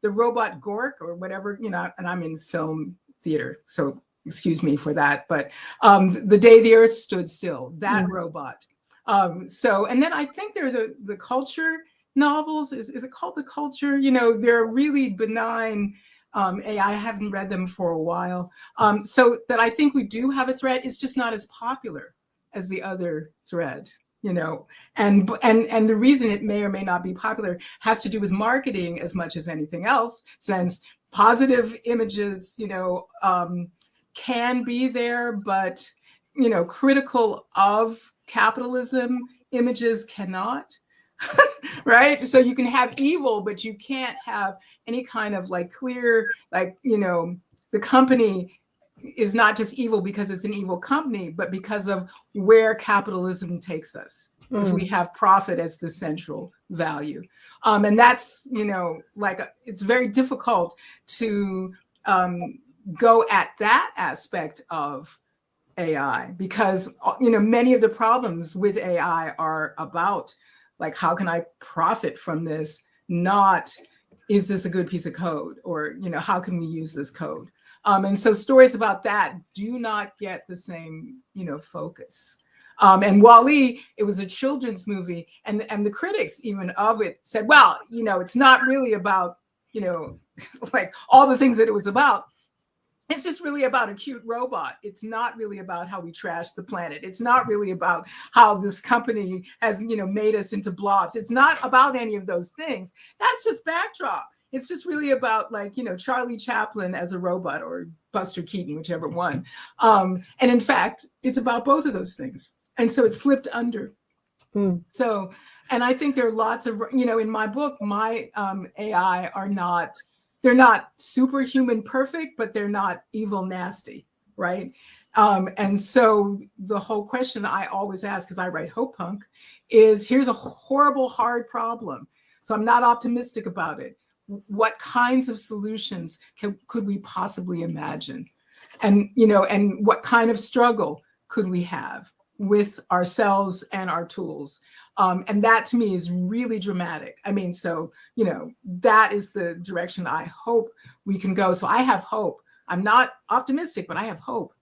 the robot Gork or whatever, and I'm in film theater, so excuse me for that, but The Day the Earth Stood Still, that robot. And then I think there are the culture novels. Is it called The Culture? They're really benign AI. I haven't read them for a while. So that I think we do have a thread. It's just not as popular as the other thread. And the reason it may or may not be popular has to do with marketing as much as anything else, since positive images, can be there, but, critical of capitalism images cannot, right? So you can have evil, but you can't have any kind of clear, the company is not just evil because it's an evil company, but because of where capitalism takes us. If we have profit as the central value. And that's, it's very difficult to go at that aspect of AI because, many of the problems with AI are about, how can I profit from this? Not, is this a good piece of code? Or, how can we use this code? And so stories about that do not get the same, focus. And WALL-E, it was a children's movie, and the critics even of it said, well, it's not really about, all the things that it was about. It's just really about a cute robot. It's not really about how we trash the planet. It's not really about how this company has, made us into blobs. It's not about any of those things. That's just backdrop. It's just really about Charlie Chaplin as a robot or Buster Keaton, whichever one. And in fact, it's about both of those things. And so it slipped under. So, and I think there are lots of, in my book, my AI are not, they're not superhuman perfect, but they're not evil nasty, right? And so the whole question I always ask, because I write Hope Punk, is here's a horrible, hard problem. So I'm not optimistic about it. What kinds of solutions could we possibly imagine? And, and what kind of struggle could we have with ourselves and our tools? And that to me is really dramatic. I mean, so, that is the direction I hope we can go. So I have hope. I'm not optimistic, but I have hope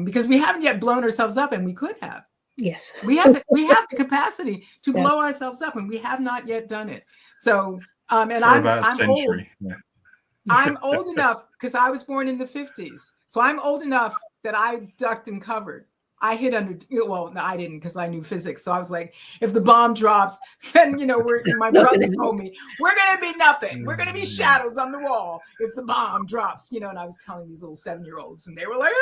because we haven't yet blown ourselves up, and we could have. Yes. We have the capacity to blow ourselves up, and we have not yet done it. So, and I'm old. Yeah. I'm old enough because I was born in the 50s. So I'm old enough that I ducked and covered. I hid under, well, no, I didn't because I knew physics. So I was like, if the bomb drops, then, my brother told me, we're going to be nothing. We're going to be shadows on the wall if the bomb drops, and I was telling these little 7-year-olds and they were like,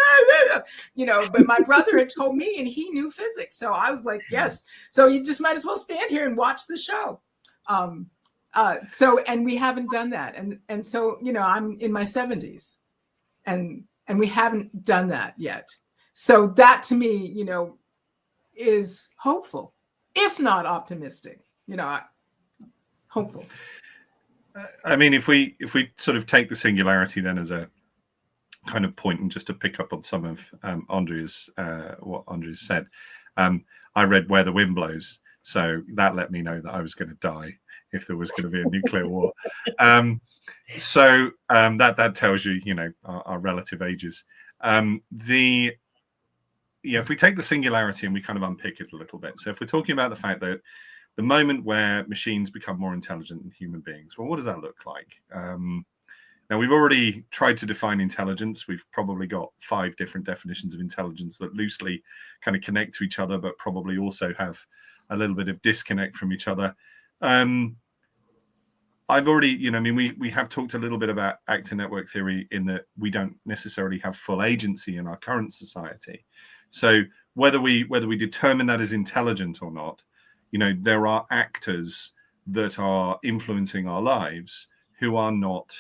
but my brother had told me and he knew physics. So I was like, yes. So you just might as well stand here and watch the show. And we haven't done that. And so, I'm in my 70s and we haven't done that yet. So that to me, is hopeful, if not optimistic, hopeful. I mean, if we sort of take the singularity then as a kind of point, and just to pick up on some of Andrea's, what Andrea said, I read Where the Wind Blows. So that let me know that I was going to die if there was going to be a nuclear war. So that tells you, our relative ages. If we take the singularity and we kind of unpick it a little bit. So if we're talking about the fact that the moment where machines become more intelligent than human beings, well, what does that look like? Now, we've already tried to define intelligence. We've probably got 5 different definitions of intelligence that loosely kind of connect to each other, but probably also have a little bit of disconnect from each other. I've already, we have talked a little bit about actor network theory in that we don't necessarily have full agency in our current society. So whether we determine that as intelligent or not, there are actors that are influencing our lives who are not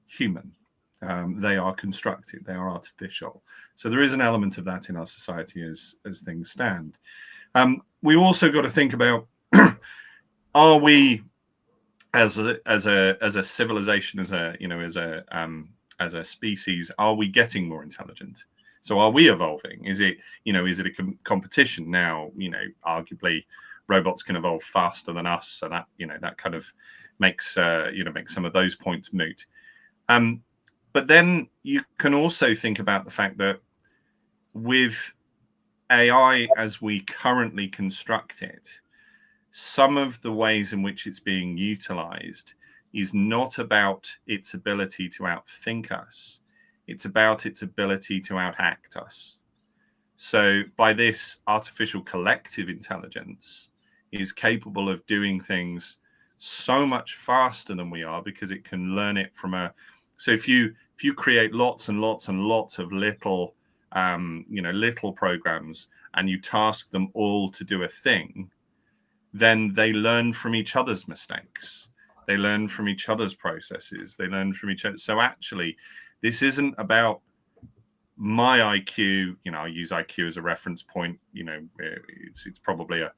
human. They are constructed, they are artificial. So there is an element of that in our society as things stand. We also got to think about, are we as a civilization, as a species, are we getting more intelligent? So are we evolving? Is it a competition now? Arguably robots can evolve faster than us, so that that kind of makes some of those points moot. But then you can also think about the fact that with AI as we currently construct it, some of the ways in which it's being utilized is not about its ability to outthink us. It's about its ability to outact us. So by this, artificial collective intelligence is capable of doing things so much faster than we are because it can learn it from so if you create lots and lots and lots of little little programs and you task them all to do a thing, then they learn from each other's mistakes. They learn from each other's processes. They learn from each other. So actually, this isn't about my IQ. I use IQ as a reference point. It's probably a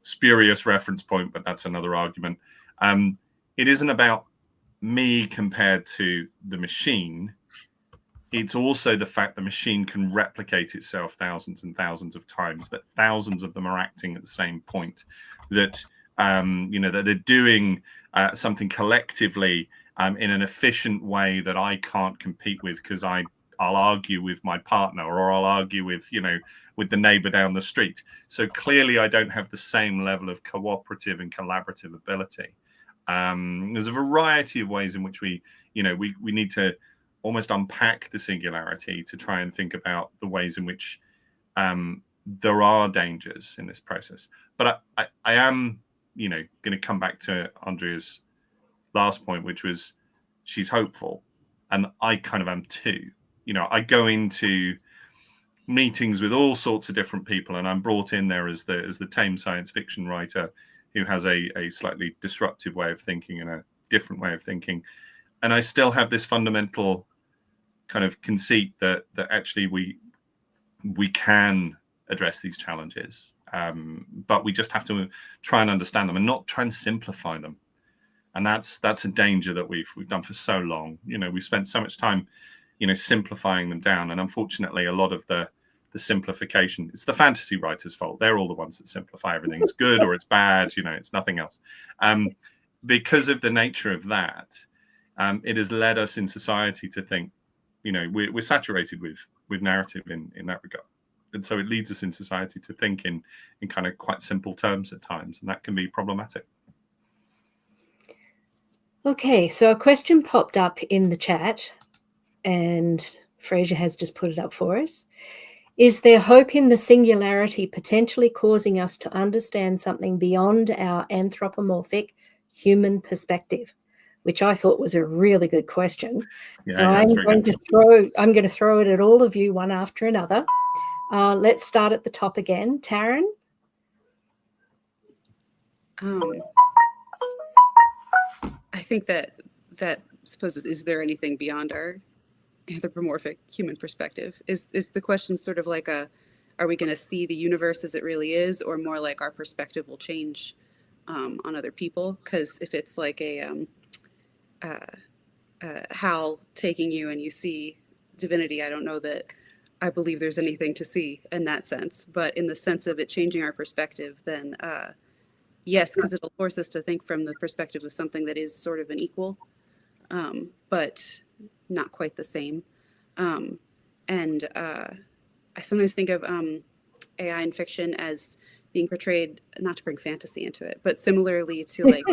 spurious reference point, but that's another argument. It isn't about me compared to the machine. It's also the fact the machine can replicate itself thousands and thousands of times, that thousands of them are acting at the same point, that that they're doing something collectively in an efficient way that I can't compete with because I'll argue with my partner or I'll argue with with the neighbor down the street. So clearly I don't have the same level of cooperative and collaborative ability. There's a variety of ways in which we need to almost unpack the singularity to try and think about the ways in which there are dangers in this process. But I am, going to come back to Andrea's last point, which was she's hopeful, and I kind of am too. I go into meetings with all sorts of different people, and I'm brought in there as the tame science fiction writer who has a slightly disruptive way of thinking and a different way of thinking, and I still have this fundamental kind of conceit that actually we can address these challenges, but we just have to try and understand them and not try and simplify them. And that's a danger that we've done for so long. We've spent so much time simplifying them down, and unfortunately a lot of the simplification, it's the fantasy writers' fault. They're all the ones that simplify everything. It's good or it's bad, it's nothing else. Because of the nature of that, it has led us in society to think we're saturated with narrative in that regard, and so it leads us in society to think in kind of quite simple terms at times, and that can be problematic. Okay, so a question popped up in the chat, and Fraser has just put it up for us. Is there hope in the singularity potentially causing us to understand something beyond our anthropomorphic human perspective? Which I thought was a really good question. Yeah, so I'm going to throw it at all of you one after another. Let's start at the top again. Taran? I think that supposes, is there anything beyond our anthropomorphic human perspective? Is the question sort of like are we going to see the universe as it really is, or more like our perspective will change on other people? Because if it's like Hal taking you and you see divinity, I don't know that I believe there's anything to see in that sense. But in the sense of it changing our perspective, then yes, because it'll force us to think from the perspective of something that is sort of an equal, but not quite the same. And I sometimes think of AI in fiction as being portrayed, not to bring fantasy into it, but similarly to like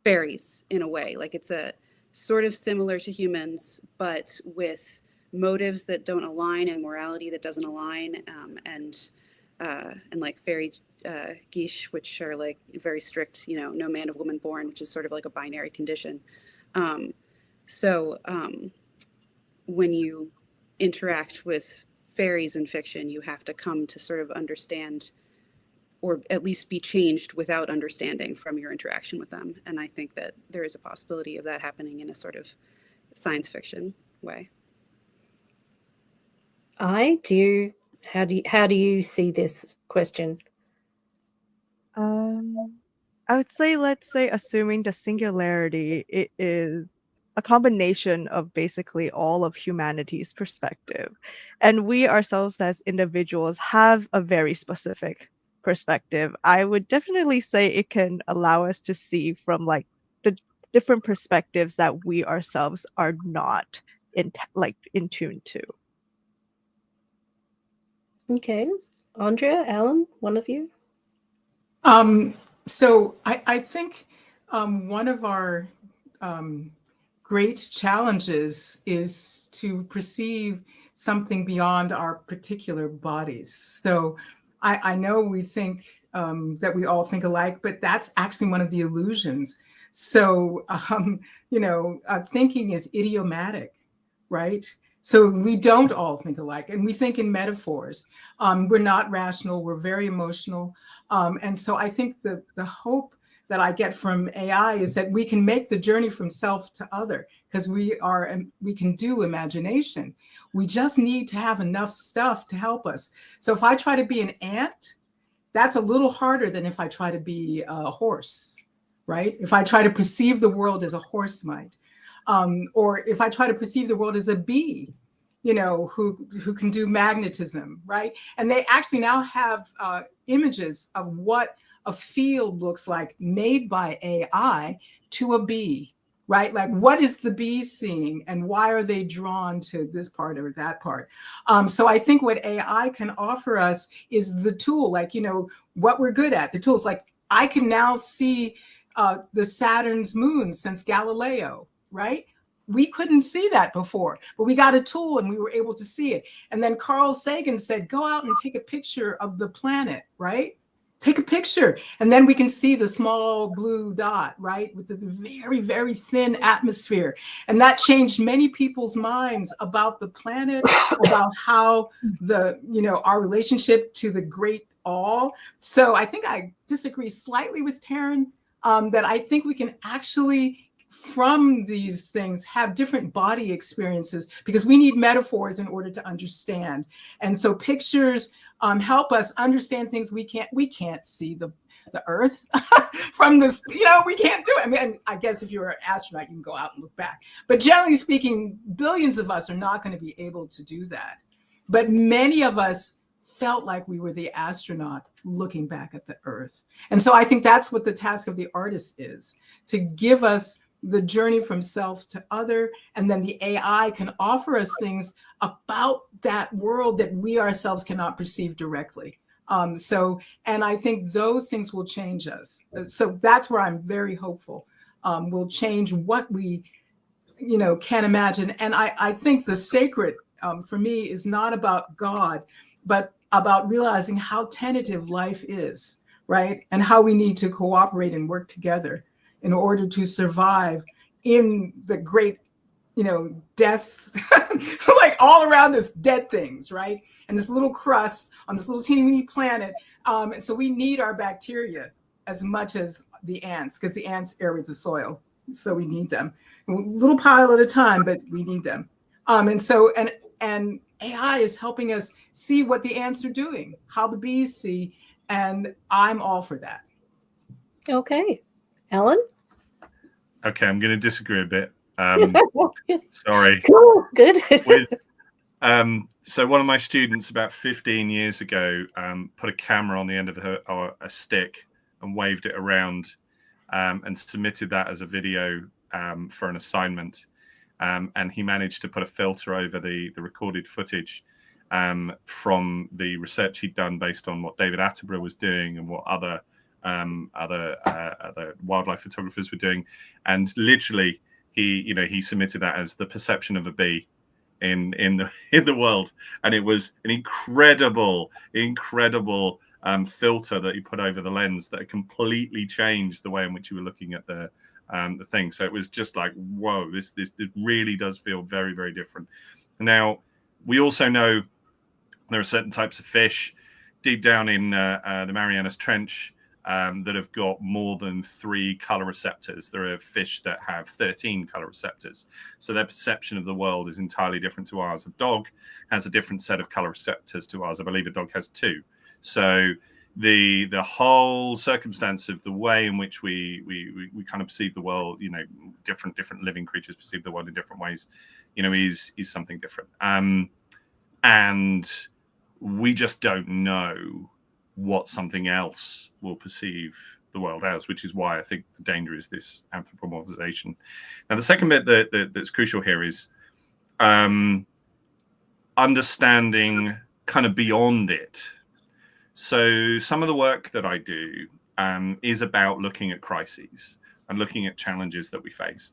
fairies in a way. Like it's a sort of similar to humans, but with motives that don't align and morality that doesn't align, and and like fairy geesh, which are like very strict, you know, no man of woman born, which is sort of like a binary condition. So when you interact with fairies in fiction, you have to come to sort of understand, or at least be changed without understanding from your interaction with them. And I think that there is a possibility of that happening in a sort of science fiction way. How do you see this question? I would say, let's say, assuming the singularity, it is a combination of basically all of humanity's perspective. And we ourselves as individuals have a very specific perspective. I would definitely say it can allow us to see from like the different perspectives that we ourselves are not in tune to. Okay. Andrea, Alan, one of you? So I think one of our great challenges is to perceive something beyond our particular bodies. So I know we think that we all think alike, but that's actually one of the illusions. So, thinking is idiomatic, right? So we don't all think alike, and we think in metaphors. We're not rational, we're very emotional. And so I think the hope that I get from AI is that we can make the journey from self to other, because we can do imagination. We just need to have enough stuff to help us. So if I try to be an ant, that's a little harder than if I try to be a horse, right? If I try to perceive the world as a horse might, or if I try to perceive the world as a bee, who can do magnetism, right? And they actually now have images of what a field looks like made by AI to a bee, right? Like, what is the bee seeing and why are they drawn to this part or that part? So I think what AI can offer us is the tool, like, what we're good at, the tools. Like, I can now see the Saturn's moons since Galileo, right? We couldn't see that before, but we got a tool and we were able to see it. And then Carl Sagan said, go out and take a picture of the planet, right? Take a picture. And then we can see the small blue dot, right? With the very, very thin atmosphere. And that changed many people's minds about the planet, about how our relationship to the great all. So I think I disagree slightly with Taran, that I think we can actually, from these things, have different body experiences, because we need metaphors in order to understand. And so pictures help us understand things we can't see the earth from this, we can't do it. I mean, I guess if you're an astronaut, you can go out and look back, but generally speaking, billions of us are not going to be able to do that. But many of us felt like we were the astronaut looking back at the earth. And so I think that's what the task of the artist is, to give us the journey from self to other, and then the AI can offer us things about that world that we ourselves cannot perceive directly. And I think those things will change us. So that's where I'm very hopeful. Will change what we, can imagine. And I think the sacred for me is not about God, but about realizing how tentative life is, right? And how we need to cooperate and work together in order to survive in the great, death, like all around us, dead things, right? And this little crust on this little teeny weeny planet. And so we need our bacteria as much as the ants, because the ants aerate the soil. So we need them. A little pile at a time, but we need them. And AI is helping us see what the ants are doing, how the bees see, and I'm all for that. Okay. Alan? Okay, I'm going to disagree a bit. Sorry. Cool. Good. So one of my students about 15 years ago put a camera on the end of a stick and waved it around and submitted that as a video for an assignment. And he managed to put a filter over the recorded footage from the research he'd done based on what David Attenborough was doing and what other wildlife photographers were doing. And literally, he submitted that as the perception of a bee. in the world, and it was an incredible filter that you put over the lens that completely changed the way in which you were looking at the thing. So it was just like, whoa, this really does feel very, very different. Now, we also know there are certain types of fish deep down in the Marianas Trench that have got more than 3 color receptors. There are fish that have 13 color receptors. So their perception of the world is entirely different to ours. A dog has a different set of color receptors to ours. I believe a dog has 2. So the whole circumstance of the way in which we kind of perceive the world, you know, different living creatures perceive the world in different ways, you know, is something different. And we just don't know what something else will perceive the world as, which is why I think the danger is this anthropomorphization. Now, the second bit that's crucial here is understanding kind of beyond it. So some of the work that I do is about looking at crises and looking at challenges that we face.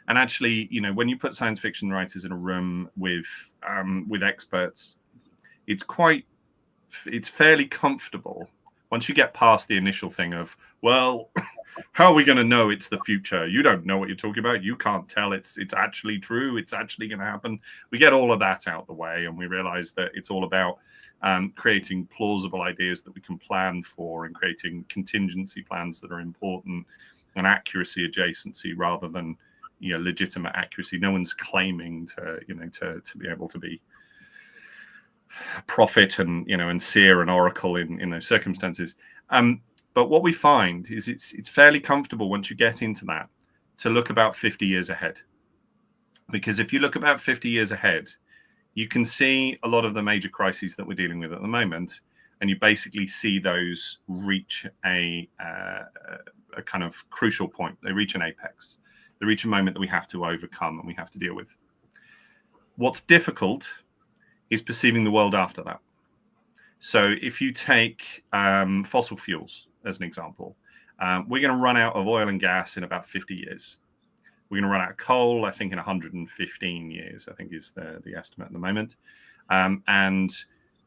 And actually, you know, when you put science fiction writers in a room with experts, it's fairly comfortable once you get past the initial thing of, well, how are we going to know it's the future? You don't know what you're talking about. You can't tell it's actually true. It's actually going to happen. We get all of that out the way, and we realize that it's all about creating plausible ideas that we can plan for, and creating contingency plans that are important, and accuracy adjacency rather than, you know, legitimate accuracy. No one's claiming to, you know, to be able to be prophet and, you know, and seer and oracle in those circumstances. But what we find is it's fairly comfortable once you get into that to look about 50 years ahead. Because if you look about 50 years ahead, you can see a lot of the major crises that we're dealing with at the moment, and you basically see those reach a kind of crucial point. They reach an apex. They reach a moment that we have to overcome and we have to deal with. What's difficult is perceiving the world after that. So if you take fossil fuels as an example, we're going to run out of oil and gas in about 50 years. We're going to run out of coal, I think, in 115 years, I think is the estimate at the moment. And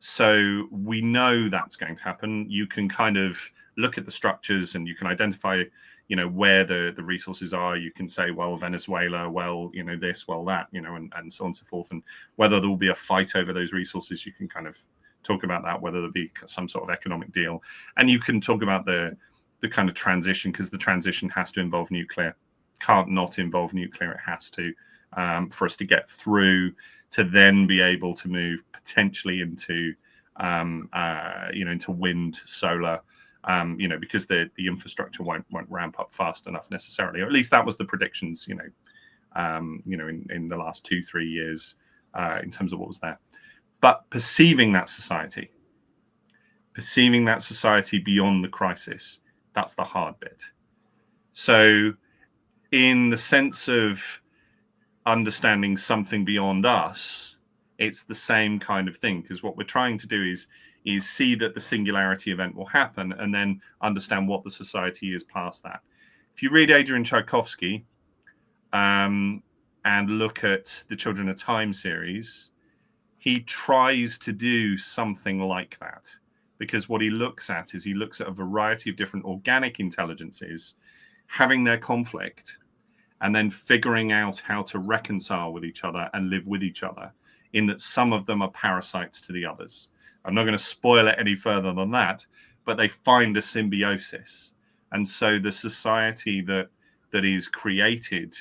so we know that's going to happen. You can kind of look at the structures and you can identify, you know, where the resources are. You can say, well, Venezuela, well, you know, this, well, that, you know, and so on and so forth. And whether there will be a fight over those resources, you can kind of talk about that, whether there be some sort of economic deal. And you can talk about the kind of transition, because the transition has to involve nuclear. Can't not involve nuclear. It has to, for us to get through to then be able to move potentially into, you know, into wind, solar, you know, because the infrastructure won't ramp up fast enough necessarily, or at least that was the predictions, you know, in the last 2-3 years, in terms of what was there. But perceiving that society beyond the crisis, that's the hard bit. So in the sense of understanding something beyond us, it's the same kind of thing, because what we're trying to do is see that the singularity event will happen and then understand what the society is past that. If you read Adrian Tchaikovsky and look at the Children of Time series, he tries to do something like that, because what he looks at is he looks at a variety of different organic intelligences having their conflict and then figuring out how to reconcile with each other and live with each other, in that some of them are parasites to the others. I'm not going to spoil it any further than that, but they find a symbiosis. And so the society that is created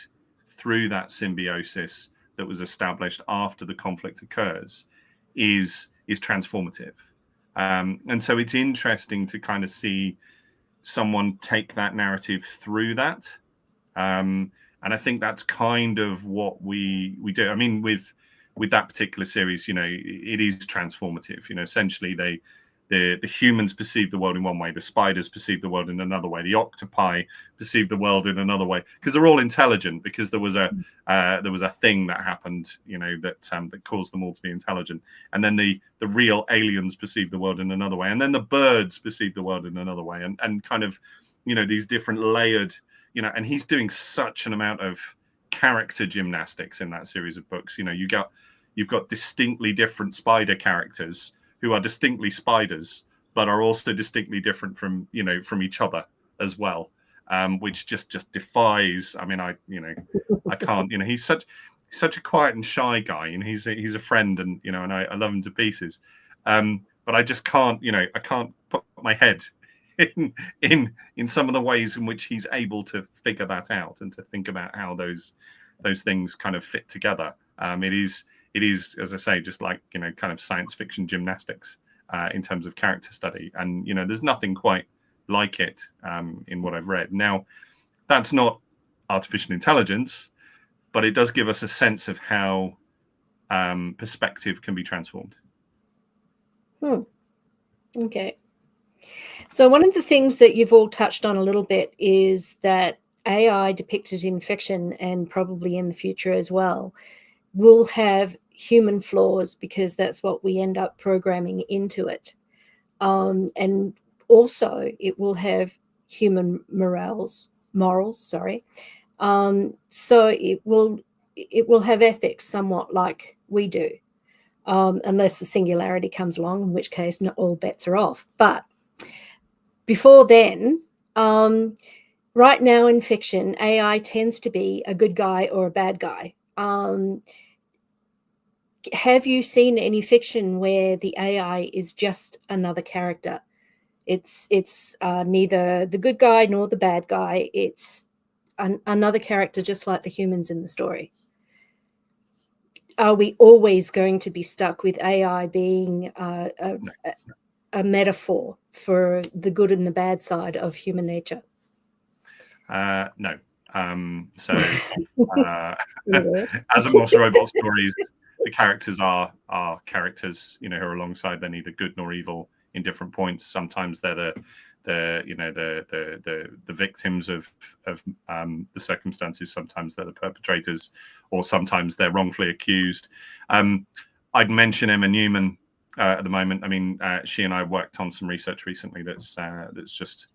through that symbiosis that was established after the conflict occurs is transformative. And so it's interesting to kind of see someone take that narrative through that. And I think that's kind of what we do. I mean, with that particular series, you know, it is transformative. You know, essentially the humans perceive the world in one way, the spiders perceive the world in another way, the octopi perceive the world in another way, because they're all intelligent, because there was a thing that happened, you know, that caused them all to be intelligent. And then the real aliens perceive the world in another way, and then the birds perceive the world in another way, and kind of, you know, these different layered, you know, and he's doing such an amount of character gymnastics in that series of books. You know, you've got distinctly different spider characters who are distinctly spiders, but are also distinctly different from, you know, from each other as well, which just defies. I mean, I can't, you know, he's such a quiet and shy guy, and he's a friend, and you know, and I love him to pieces, but I just can't, you know, I can't put my head in some of the ways in which he's able to figure that out and to think about how those things kind of fit together. It is, as I say, just like, you know, kind of science fiction gymnastics in terms of character study. And, you know, there's nothing quite like it in what I've read. Now, that's not artificial intelligence, but it does give us a sense of how perspective can be transformed. Okay. So one of the things that you've all touched on a little bit is that AI depicted in fiction, and probably in the future as well, will have human flaws, because that's what we end up programming into it. And also it will have human morals. So it will have ethics somewhat like we do, unless the singularity comes along, in which case not all bets are off. But before then, right now in fiction, AI tends to be a good guy or a bad guy. Have you seen any fiction where the AI is just another character? It's neither the good guy nor the bad guy. It's another character, just like the humans in the story. Are we always going to be stuck with AI being a metaphor for the good and the bad side of human nature? No. So as in most robot stories, the characters are characters, you know, who are alongside. They're neither good nor evil in different points. Sometimes they're the victims of the circumstances. Sometimes they're the perpetrators, or sometimes they're wrongfully accused. I'd mention Emma Newman at the moment. I mean, she and I worked on some research recently that's just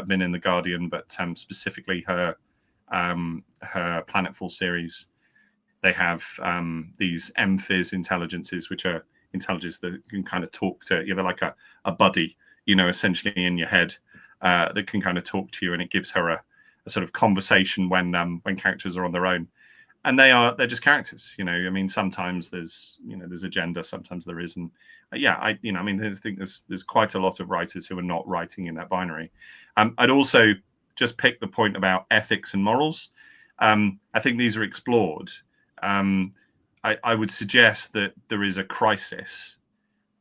been in the Guardian, but specifically her Planetfall series. They have these MPhys intelligences, which are intelligences that can kind of talk to you. They're like a buddy, you know, essentially in your head, that can kind of talk to you, and it gives her a sort of conversation when characters are on their own. And they're just characters, you know. I mean, sometimes there's agenda, sometimes there isn't. I think there's quite a lot of writers who are not writing in that binary. I'd also just pick the point about ethics and morals. I think these are explored. I would suggest that there is a crisis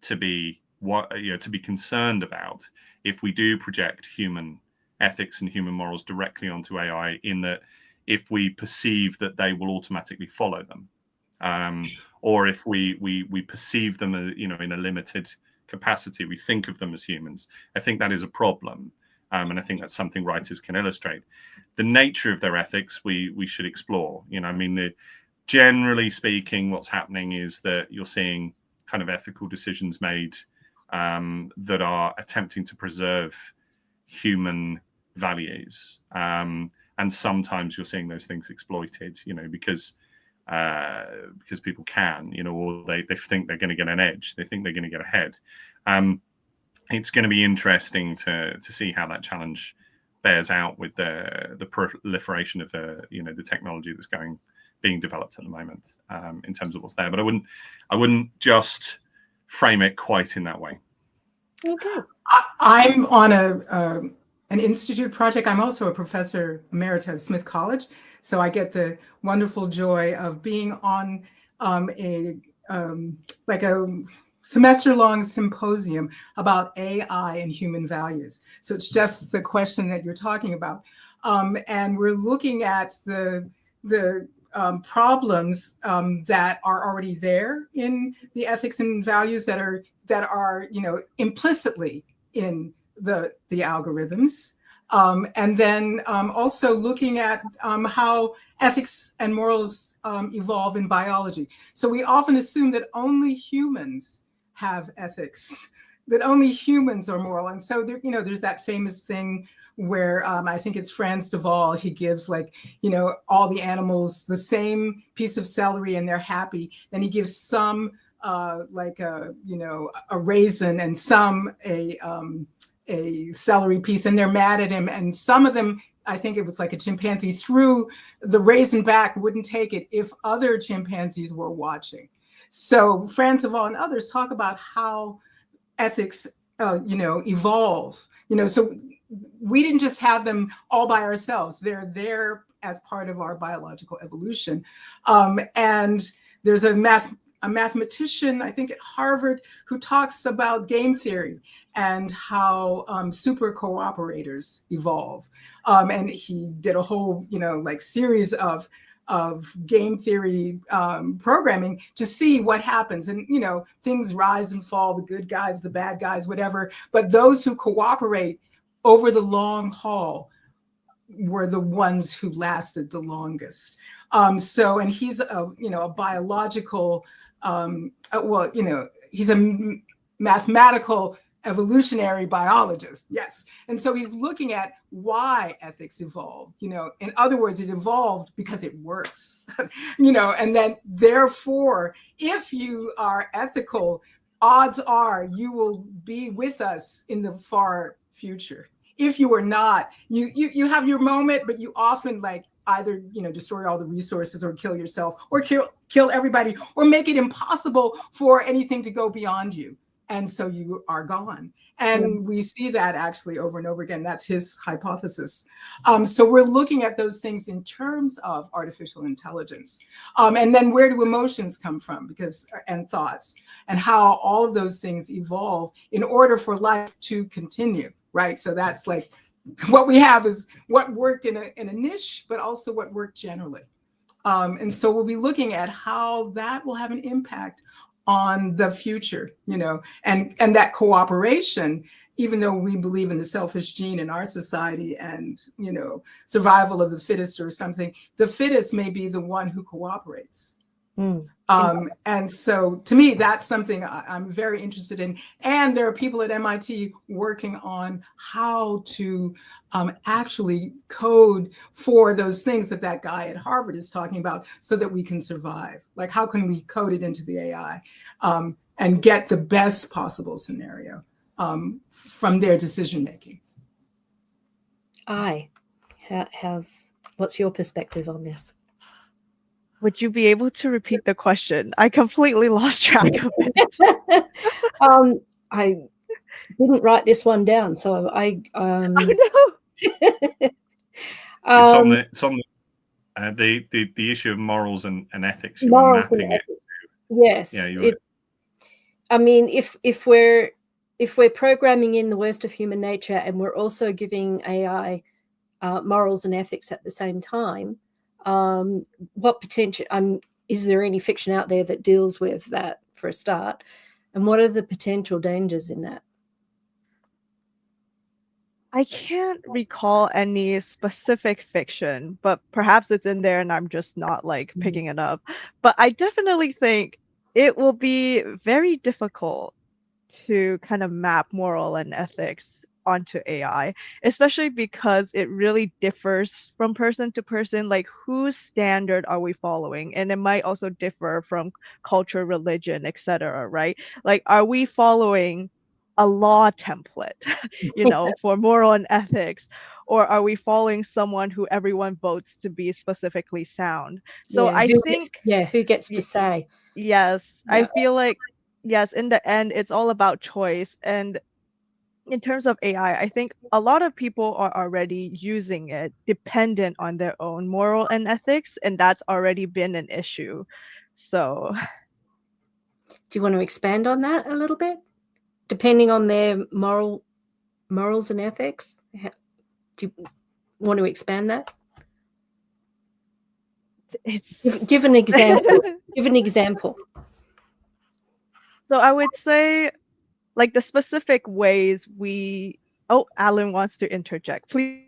to be concerned about if we do project human ethics and human morals directly onto AI, in that if we perceive that they will automatically follow them, or if we perceive them as, you know, in a limited capacity, we think of them as humans. I think that is a problem, and I think that's something writers can illustrate. The nature of their ethics we should explore. You know, I mean, generally speaking, what's happening is that you're seeing kind of ethical decisions made that are attempting to preserve human values. And sometimes you're seeing those things exploited, you know, because people can, you know, or they think they're going to get an edge. They think they're going to get ahead. It's going to be interesting to see how that challenge bears out with the proliferation of the technology that's being developed at the moment, in terms of what's there. But I wouldn't just frame it quite in that way. Okay. I'm on an institute project. I'm also a professor emerita at Smith College, so I get the wonderful joy of being on a semester-long symposium about AI and human values. So it's just the question that you're talking about, and we're looking at the problems that are already there in the ethics and values that are implicitly in the algorithms, and then also looking at how ethics and morals evolve in biology. So we often assume that only humans have ethics that only humans are moral. And so there, there's that famous thing where I think it's Franz de Waal, he gives like, all the animals the same piece of celery and they're happy. Then he gives some like a raisin and some a celery piece, and they're mad at him. And some of them, I think it was like a chimpanzee, threw the raisin back, wouldn't take it if other chimpanzees were watching. So Franz de Waal and others talk about how ethics, evolve. So we didn't just have them all by ourselves. They're there as part of our biological evolution. And there's a mathematician, I think at Harvard, who talks about game theory and how super cooperators evolve. And he did a whole, series of game theory programming to see what happens. And, things rise and fall, the good guys, the bad guys, whatever. But those who cooperate over the long haul were the ones who lasted the longest. And he's a biological, he's a mathematical evolutionary biologist. Yes. And so he's looking at why ethics evolved. In other words, it evolved because it works, and then therefore, if you are ethical, odds are you will be with us in the far future. If you are not, you have your moment, but you often either destroy all the resources or kill yourself or kill everybody or make it impossible for anything to go beyond you. And so you are gone. And we see that actually over and over again. That's his hypothesis. So we're looking at those things in terms of artificial intelligence. And then where do emotions come from? And thoughts, and how all of those things evolve in order for life to continue, right? So that's like what we have is what worked in a niche, but also what worked generally. And so we'll be looking at how that will have an impact on the future, and that cooperation, even though we believe in the selfish gene in our society and, survival of the fittest or something, the fittest may be the one who cooperates. And so to me, that's something I'm very interested in. And there are people at MIT working on how to actually code for those things that guy at Harvard is talking about so that we can survive. Like, how can we code it into the AI and get the best possible scenario from their decision making? What's your perspective on this? Would you be able to repeat the question? I completely lost track of it. I didn't write this one down, so oh no. It's on the issue of morals and ethics. You were mapping it. Yes. Yeah. If we're programming in the worst of human nature and we're also giving AI morals and ethics at the same time, what potential? Is there any fiction out there that deals with that for a start? And what are the potential dangers in that? I can't recall any specific fiction, but perhaps it's in there and I'm just not picking it up. But I definitely think it will be very difficult to kind of map moral and ethics onto AI, especially because it really differs from person to person. Like, whose standard are we following? And it might also differ from culture, religion, etc., right? Like, are we following a law template, for moral and ethics, or are we following someone who everyone votes to be specifically sound? So I think who gets to say? Yes, I feel like yes, in the end, it's all about choice. And in terms of AI, I think a lot of people are already using it dependent on their own moral and ethics, and that's already been an issue. So, do you want to expand on that a little bit? Depending on their morals and ethics, do you want to expand that? Give an example. Give an example. So I would say, the specific ways we. Oh, Alan wants to interject. Please.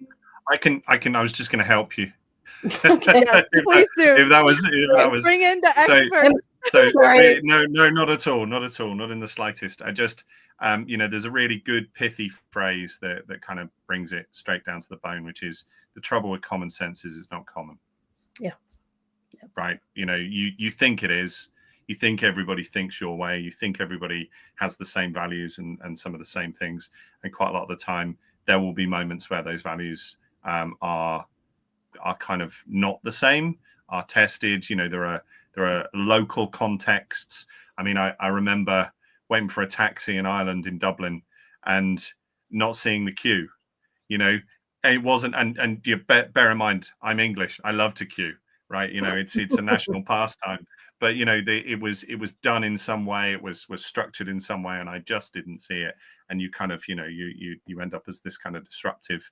I can. I was just going to help you. Okay. Please do. If that was bring in the expert. So no, not at all, not in the slightest. There's a really good pithy phrase that kind of brings it straight down to the bone, which is the trouble with common sense is it's not common. Yeah. Right. You think it is. You think everybody thinks your way. You think everybody has the same values and some of the same things. And quite a lot of the time, there will be moments where those values are kind of not the same, are tested. There are local contexts. I mean, I remember waiting for a taxi in Ireland, in Dublin, and not seeing the queue. It wasn't. And bear in mind, I'm English. I love to queue. Right. It's a national pastime. But it was done in some way. It was structured in some way, and I just didn't see it. And you kind of you end up as this kind of disruptive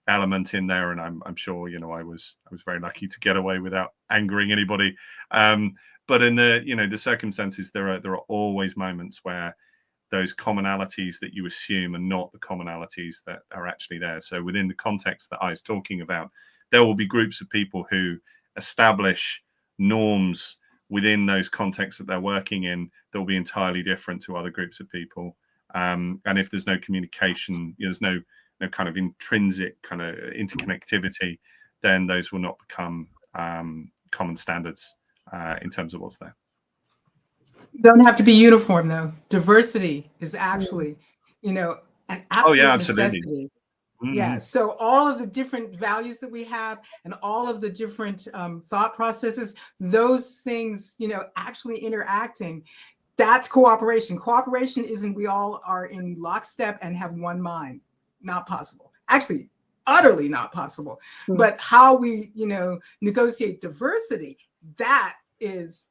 element in there. And I'm sure I was very lucky to get away without angering anybody. But in the circumstances, there are always moments where those commonalities that you assume are not the commonalities that are actually there. So within the context that I was talking about, there will be groups of people who establish norms within those contexts that they're working in that will be entirely different to other groups of people. And if there's no communication, there's no kind of intrinsic kind of interconnectivity, then those will not become common standards in terms of what's there. You don't have to be uniform, though. Diversity is actually, an absolute necessity. Mm-hmm. Yeah, so all of the different values that we have and all of the different thought processes, those things, actually interacting, that's cooperation. Cooperation isn't we all are in lockstep and have one mind. Not possible. Actually, utterly not possible. Mm-hmm. But how we, negotiate diversity, that is,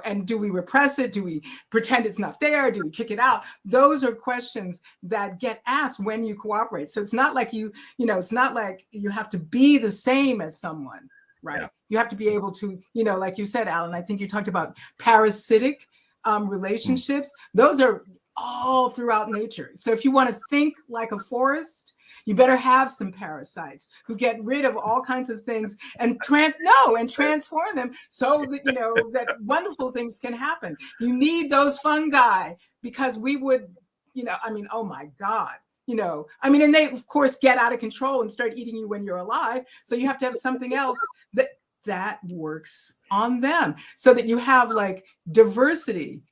and do we repress it? Do we pretend it's not there? Do we kick it out? Those are questions that get asked when you cooperate. So it's not like it's not like you have to be the same as someone, right? Yeah. You have to be able to, like you said, Alan, I think you talked about parasitic relationships. Those are all throughout nature. So if you want to think like a forest, you better have some parasites who get rid of all kinds of things and transform them so that, that wonderful things can happen. You need those fungi because we would, oh my God, and they of course get out of control and start eating you when you're alive. So you have to have something else that works on them so that you have like diversity.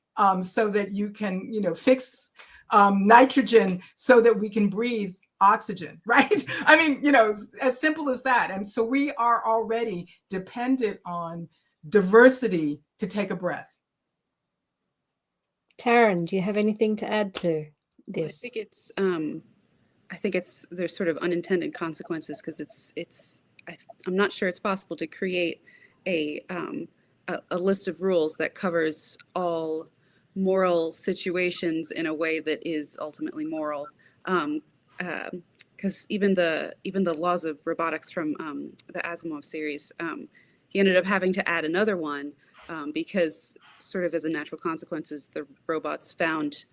So that you can, fix nitrogen so that we can breathe oxygen, right? As simple as that. And so we are already dependent on diversity to take a breath. Taran, do you have anything to add to this? I think there's sort of unintended consequences because I'm not sure it's possible to create a list of rules that covers all moral situations in a way that is ultimately moral, because even the laws of robotics from the Asimov series, he ended up having to add another one because sort of as a natural consequences, the robots found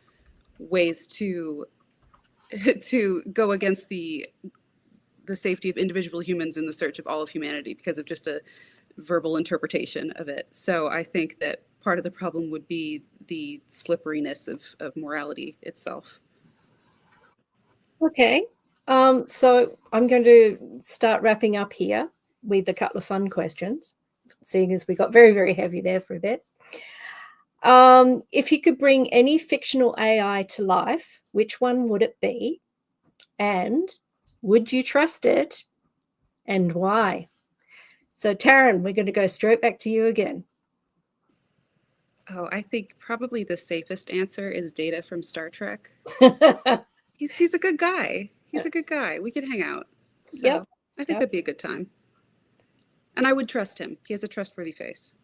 ways to go against the safety of individual humans in the search of all of humanity because of just a verbal interpretation of it. So I think that part of the problem would be the slipperiness of morality itself. Okay, so I'm going to start wrapping up here with a couple of fun questions, seeing as we got very, very heavy there for a bit. If you could bring any fictional AI to life, which one would it be? And would you trust it? And why? So Taran, we're going to go straight back to you again. Oh, I think probably the safest answer is Data from Star Trek. He's a good guy. He's a good guy. We could hang out. So yep. I think that'd be a good time. And I would trust him. He has a trustworthy face.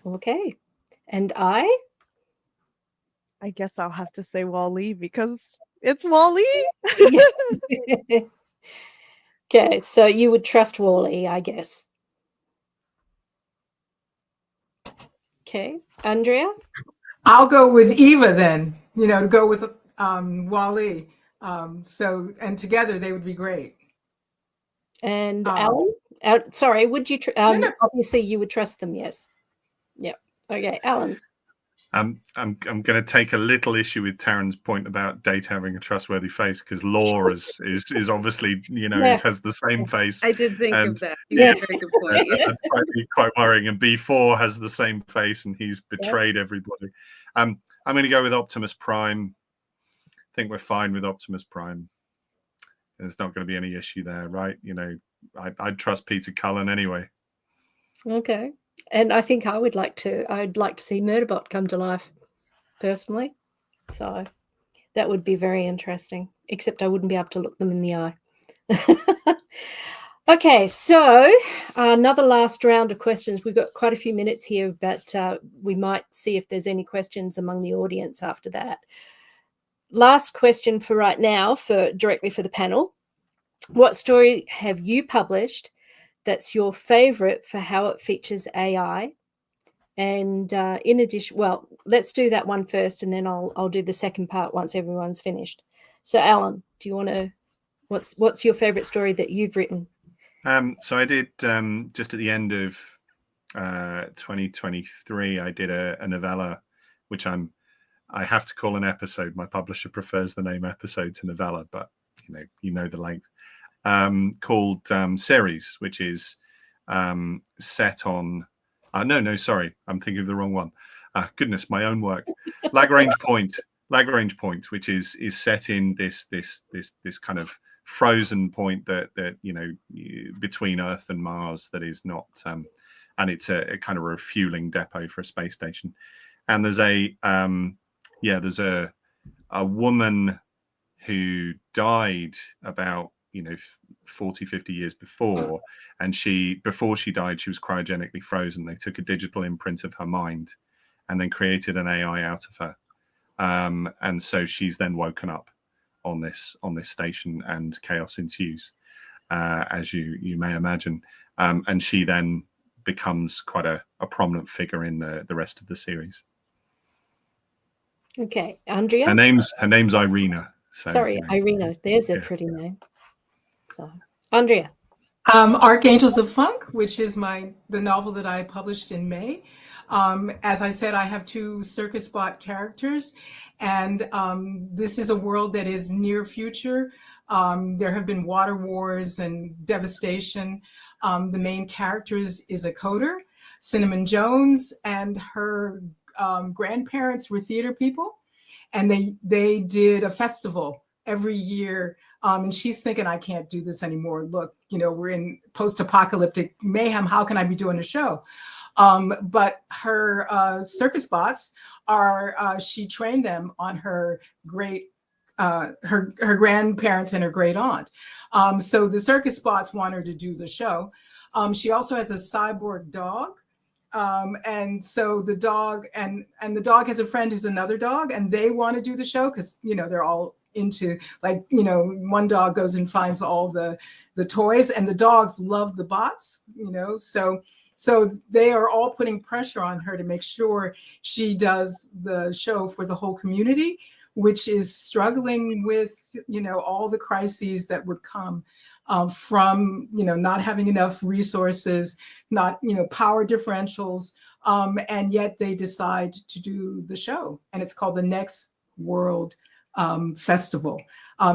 Okay. And I guess I'll have to say Wall-E because it's Wall-E. Okay, so you would trust Wall-E, I guess. Okay, Andrea? I'll go with Eva then, to go with Wall-E. And together they would be great. And Alan? Sorry, would you, obviously you would trust them, yes. Yeah, okay, Alan. I'm going to take a little issue with Taran's point about Date having a trustworthy face, because Law is obviously, has the same face. I did think and of that. You made a very good point. That's quite worrying. And B4 has the same face, and he's betrayed everybody. I'm going to go with Optimus Prime. I think we're fine with Optimus Prime. There's not going to be any issue there, right? I'd trust Peter Cullen anyway. Okay. And I think I'd like to see Murderbot come to life, personally. So that would be very interesting, except I wouldn't be able to look them in the eye. Okay, so another last round of questions. We've got quite a few minutes here, but we might see if there's any questions among the audience after that. Last question for right now, directly for the panel. What story have you published that's your favorite for how it features AI? And in addition, well, let's do that one first, and then I'll do the second part once everyone's finished. So, Alan, do you want to? What's your favorite story that you've written? So I did just at the end of 2023. I did a novella, which I have to call an episode. My publisher prefers the name episode to novella, but you know the length. Called Series, which is set on. No, sorry, I'm thinking of the wrong one. Goodness, my own work. Lagrange Point, which is set in this kind of frozen point that between Earth and Mars, that is not, and it's a kind of refueling depot for a space station. And there's a woman who died about 40, 50 years before, and before she died, she was cryogenically frozen. They took a digital imprint of her mind and then created an AI out of her, and so she's then woken up on this station, and chaos ensues, as you may imagine, and she then becomes quite a prominent figure in the rest of the series. Okay, Andrea. Her name's Irina. So, sorry, Irina. There's a pretty name. So, Andrea. Archangels of Funk, which is the novel that I published in May. As I said, I have 2 circus bot characters, and this is a world that is near future. There have been water wars and devastation. The main character is a coder, Cinnamon Jones, and her grandparents were theater people, and they did a festival every year. And she's thinking, I can't do this anymore. Look, we're in post-apocalyptic mayhem. How can I be doing a show? But her circus bots she trained them on her great, her grandparents and her great aunt. So the circus bots want her to do the show. She also has a cyborg dog. And so the dog and the dog has a friend who's another dog, and they want to do the show because, they're all into, one dog goes and finds all the toys, and the dogs love the bots, so they are all putting pressure on her to make sure she does the show for the whole community, which is struggling with, all the crises that would come from, not having enough resources, not, power differentials, and yet they decide to do the show, and it's called the Next World Festival.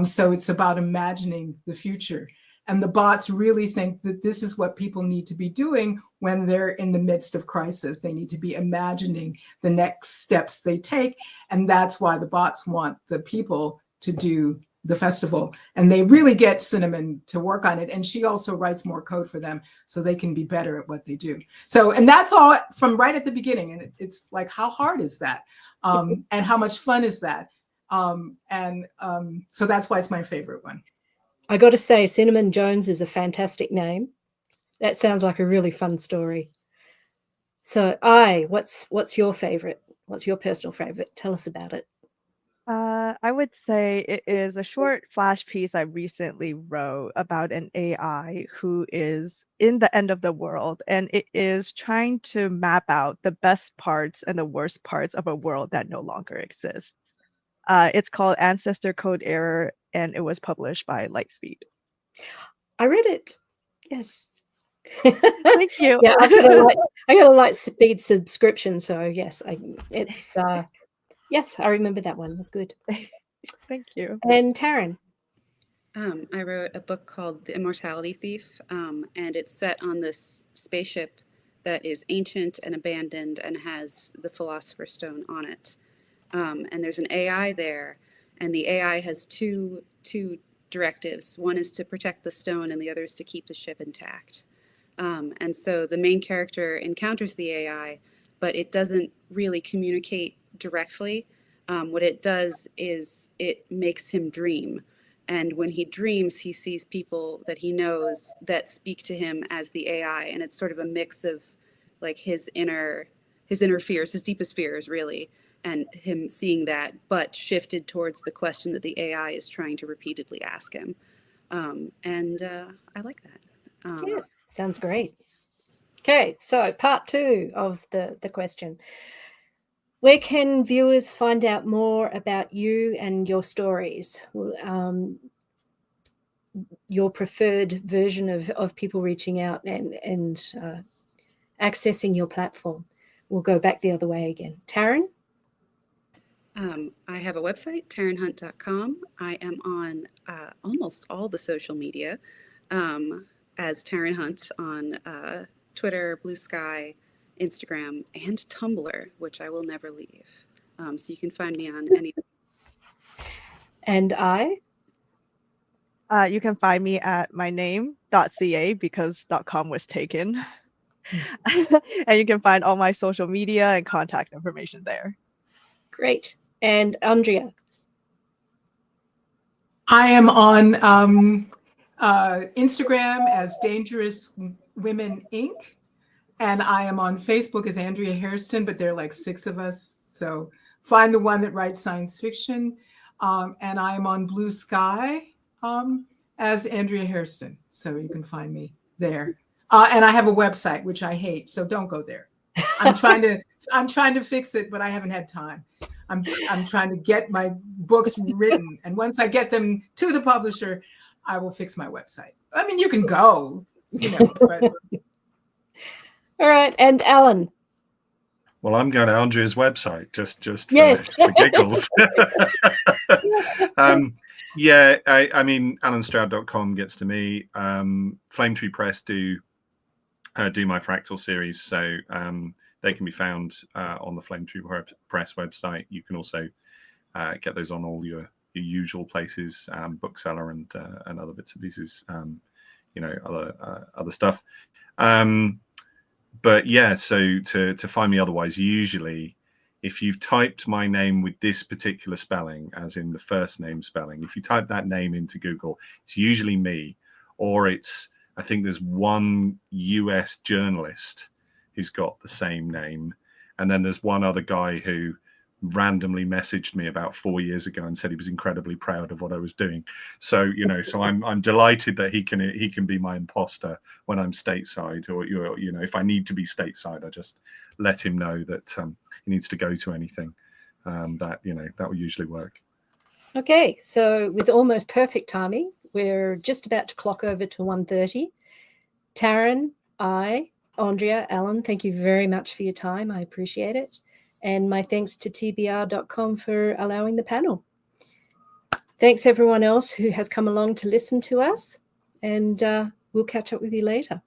So it's about imagining the future. And the bots really think that this is what people need to be doing when they're in the midst of crisis. They need to be imagining the next steps they take. And that's why the bots want the people to do the festival. And they really get Cinnamon to work on it. And she also writes more code for them so they can be better at what they do. So, and that's all from right at the beginning. And it's like, how hard is that? And how much fun is that? So that's why it's my favorite one. I got to say, Cinnamon Jones is a fantastic name. That sounds like a really fun story. So, what's your favorite? What's your personal favorite? Tell us about it. I would say it is a short flash piece I recently wrote about an AI who is in the end of the world, and it is trying to map out the best parts and the worst parts of a world that no longer exists. It's called Ancestor Code Error, and it was published by Lightspeed. I read it. Yes. Thank you. Yeah, I got a light speed subscription, so yes, yes, I remember that one. It was good. Thank you. And Taran. I wrote a book called The Immortality Thief, and it's set on this spaceship that is ancient and abandoned and has the Philosopher's Stone on it. And there's an AI there, and the AI has two directives. One is to protect the stone, and the other is to keep the ship intact. And so the main character encounters the AI, but it doesn't really communicate directly. What it does is it makes him dream. And when he dreams, he sees people that he knows that speak to him as the AI. And it's sort of a mix of like his inner fears, his deepest fears, really, and him seeing that, but shifted towards the question that the AI is trying to repeatedly ask him. I like that. Yes, sounds great. Okay, so part 2 of the question. Where can viewers find out more about you and your stories? Your preferred version of people reaching out and accessing your platform. We'll go back the other way again. Taran? I have a website, taranhunt.com. I am on almost all the social media as Taran Hunt on Twitter, Blue Sky, Instagram, and Tumblr, which I will never leave. So you can find me on any. And I? You can find me at myname.ca because .com was taken. And you can find all my social media and contact information there. Great. And Andrea? I am on Instagram as Dangerous Women Inc. And I am on Facebook as Andrea Hairston, but there are like 6 of us. So find the one that writes science fiction. And I am on Blue Sky as Andrea Hairston. So you can find me there. And I have a website, which I hate. So don't go there. I'm trying to fix it, but I haven't had time. I'm trying to get my books written. And once I get them to the publisher, I will fix my website. I mean, you can go, but... All right. And Alan? Well, I'm going to Andrea's website just Yes. for giggles. I mean, alanstroud.com gets to me. Flame Tree Press do my Fractal series, so they can be found on the Flame Tree Press website. You can also get those on all your usual places, Bookseller and other bits and pieces, other stuff. But yeah, so to find me otherwise, usually if you've typed my name with this particular spelling, as in the first name spelling, if you type that name into Google, it's usually me, or I think there's one US journalist who's got the same name. And then there's one other guy who randomly messaged me about 4 years ago and said he was incredibly proud of what I was doing. So, so I'm delighted that he can be my imposter when I'm stateside, or, if I need to be stateside, I just let him know that he needs to go to anything. That will usually work. Okay, so with almost perfect timing, we're just about to clock over to 1:30. Taran, Andrea, Alan, thank you very much for your time. I appreciate it. And my thanks to TBR.com for allowing the panel. Thanks everyone else who has come along to listen to us, and we'll catch up with you later.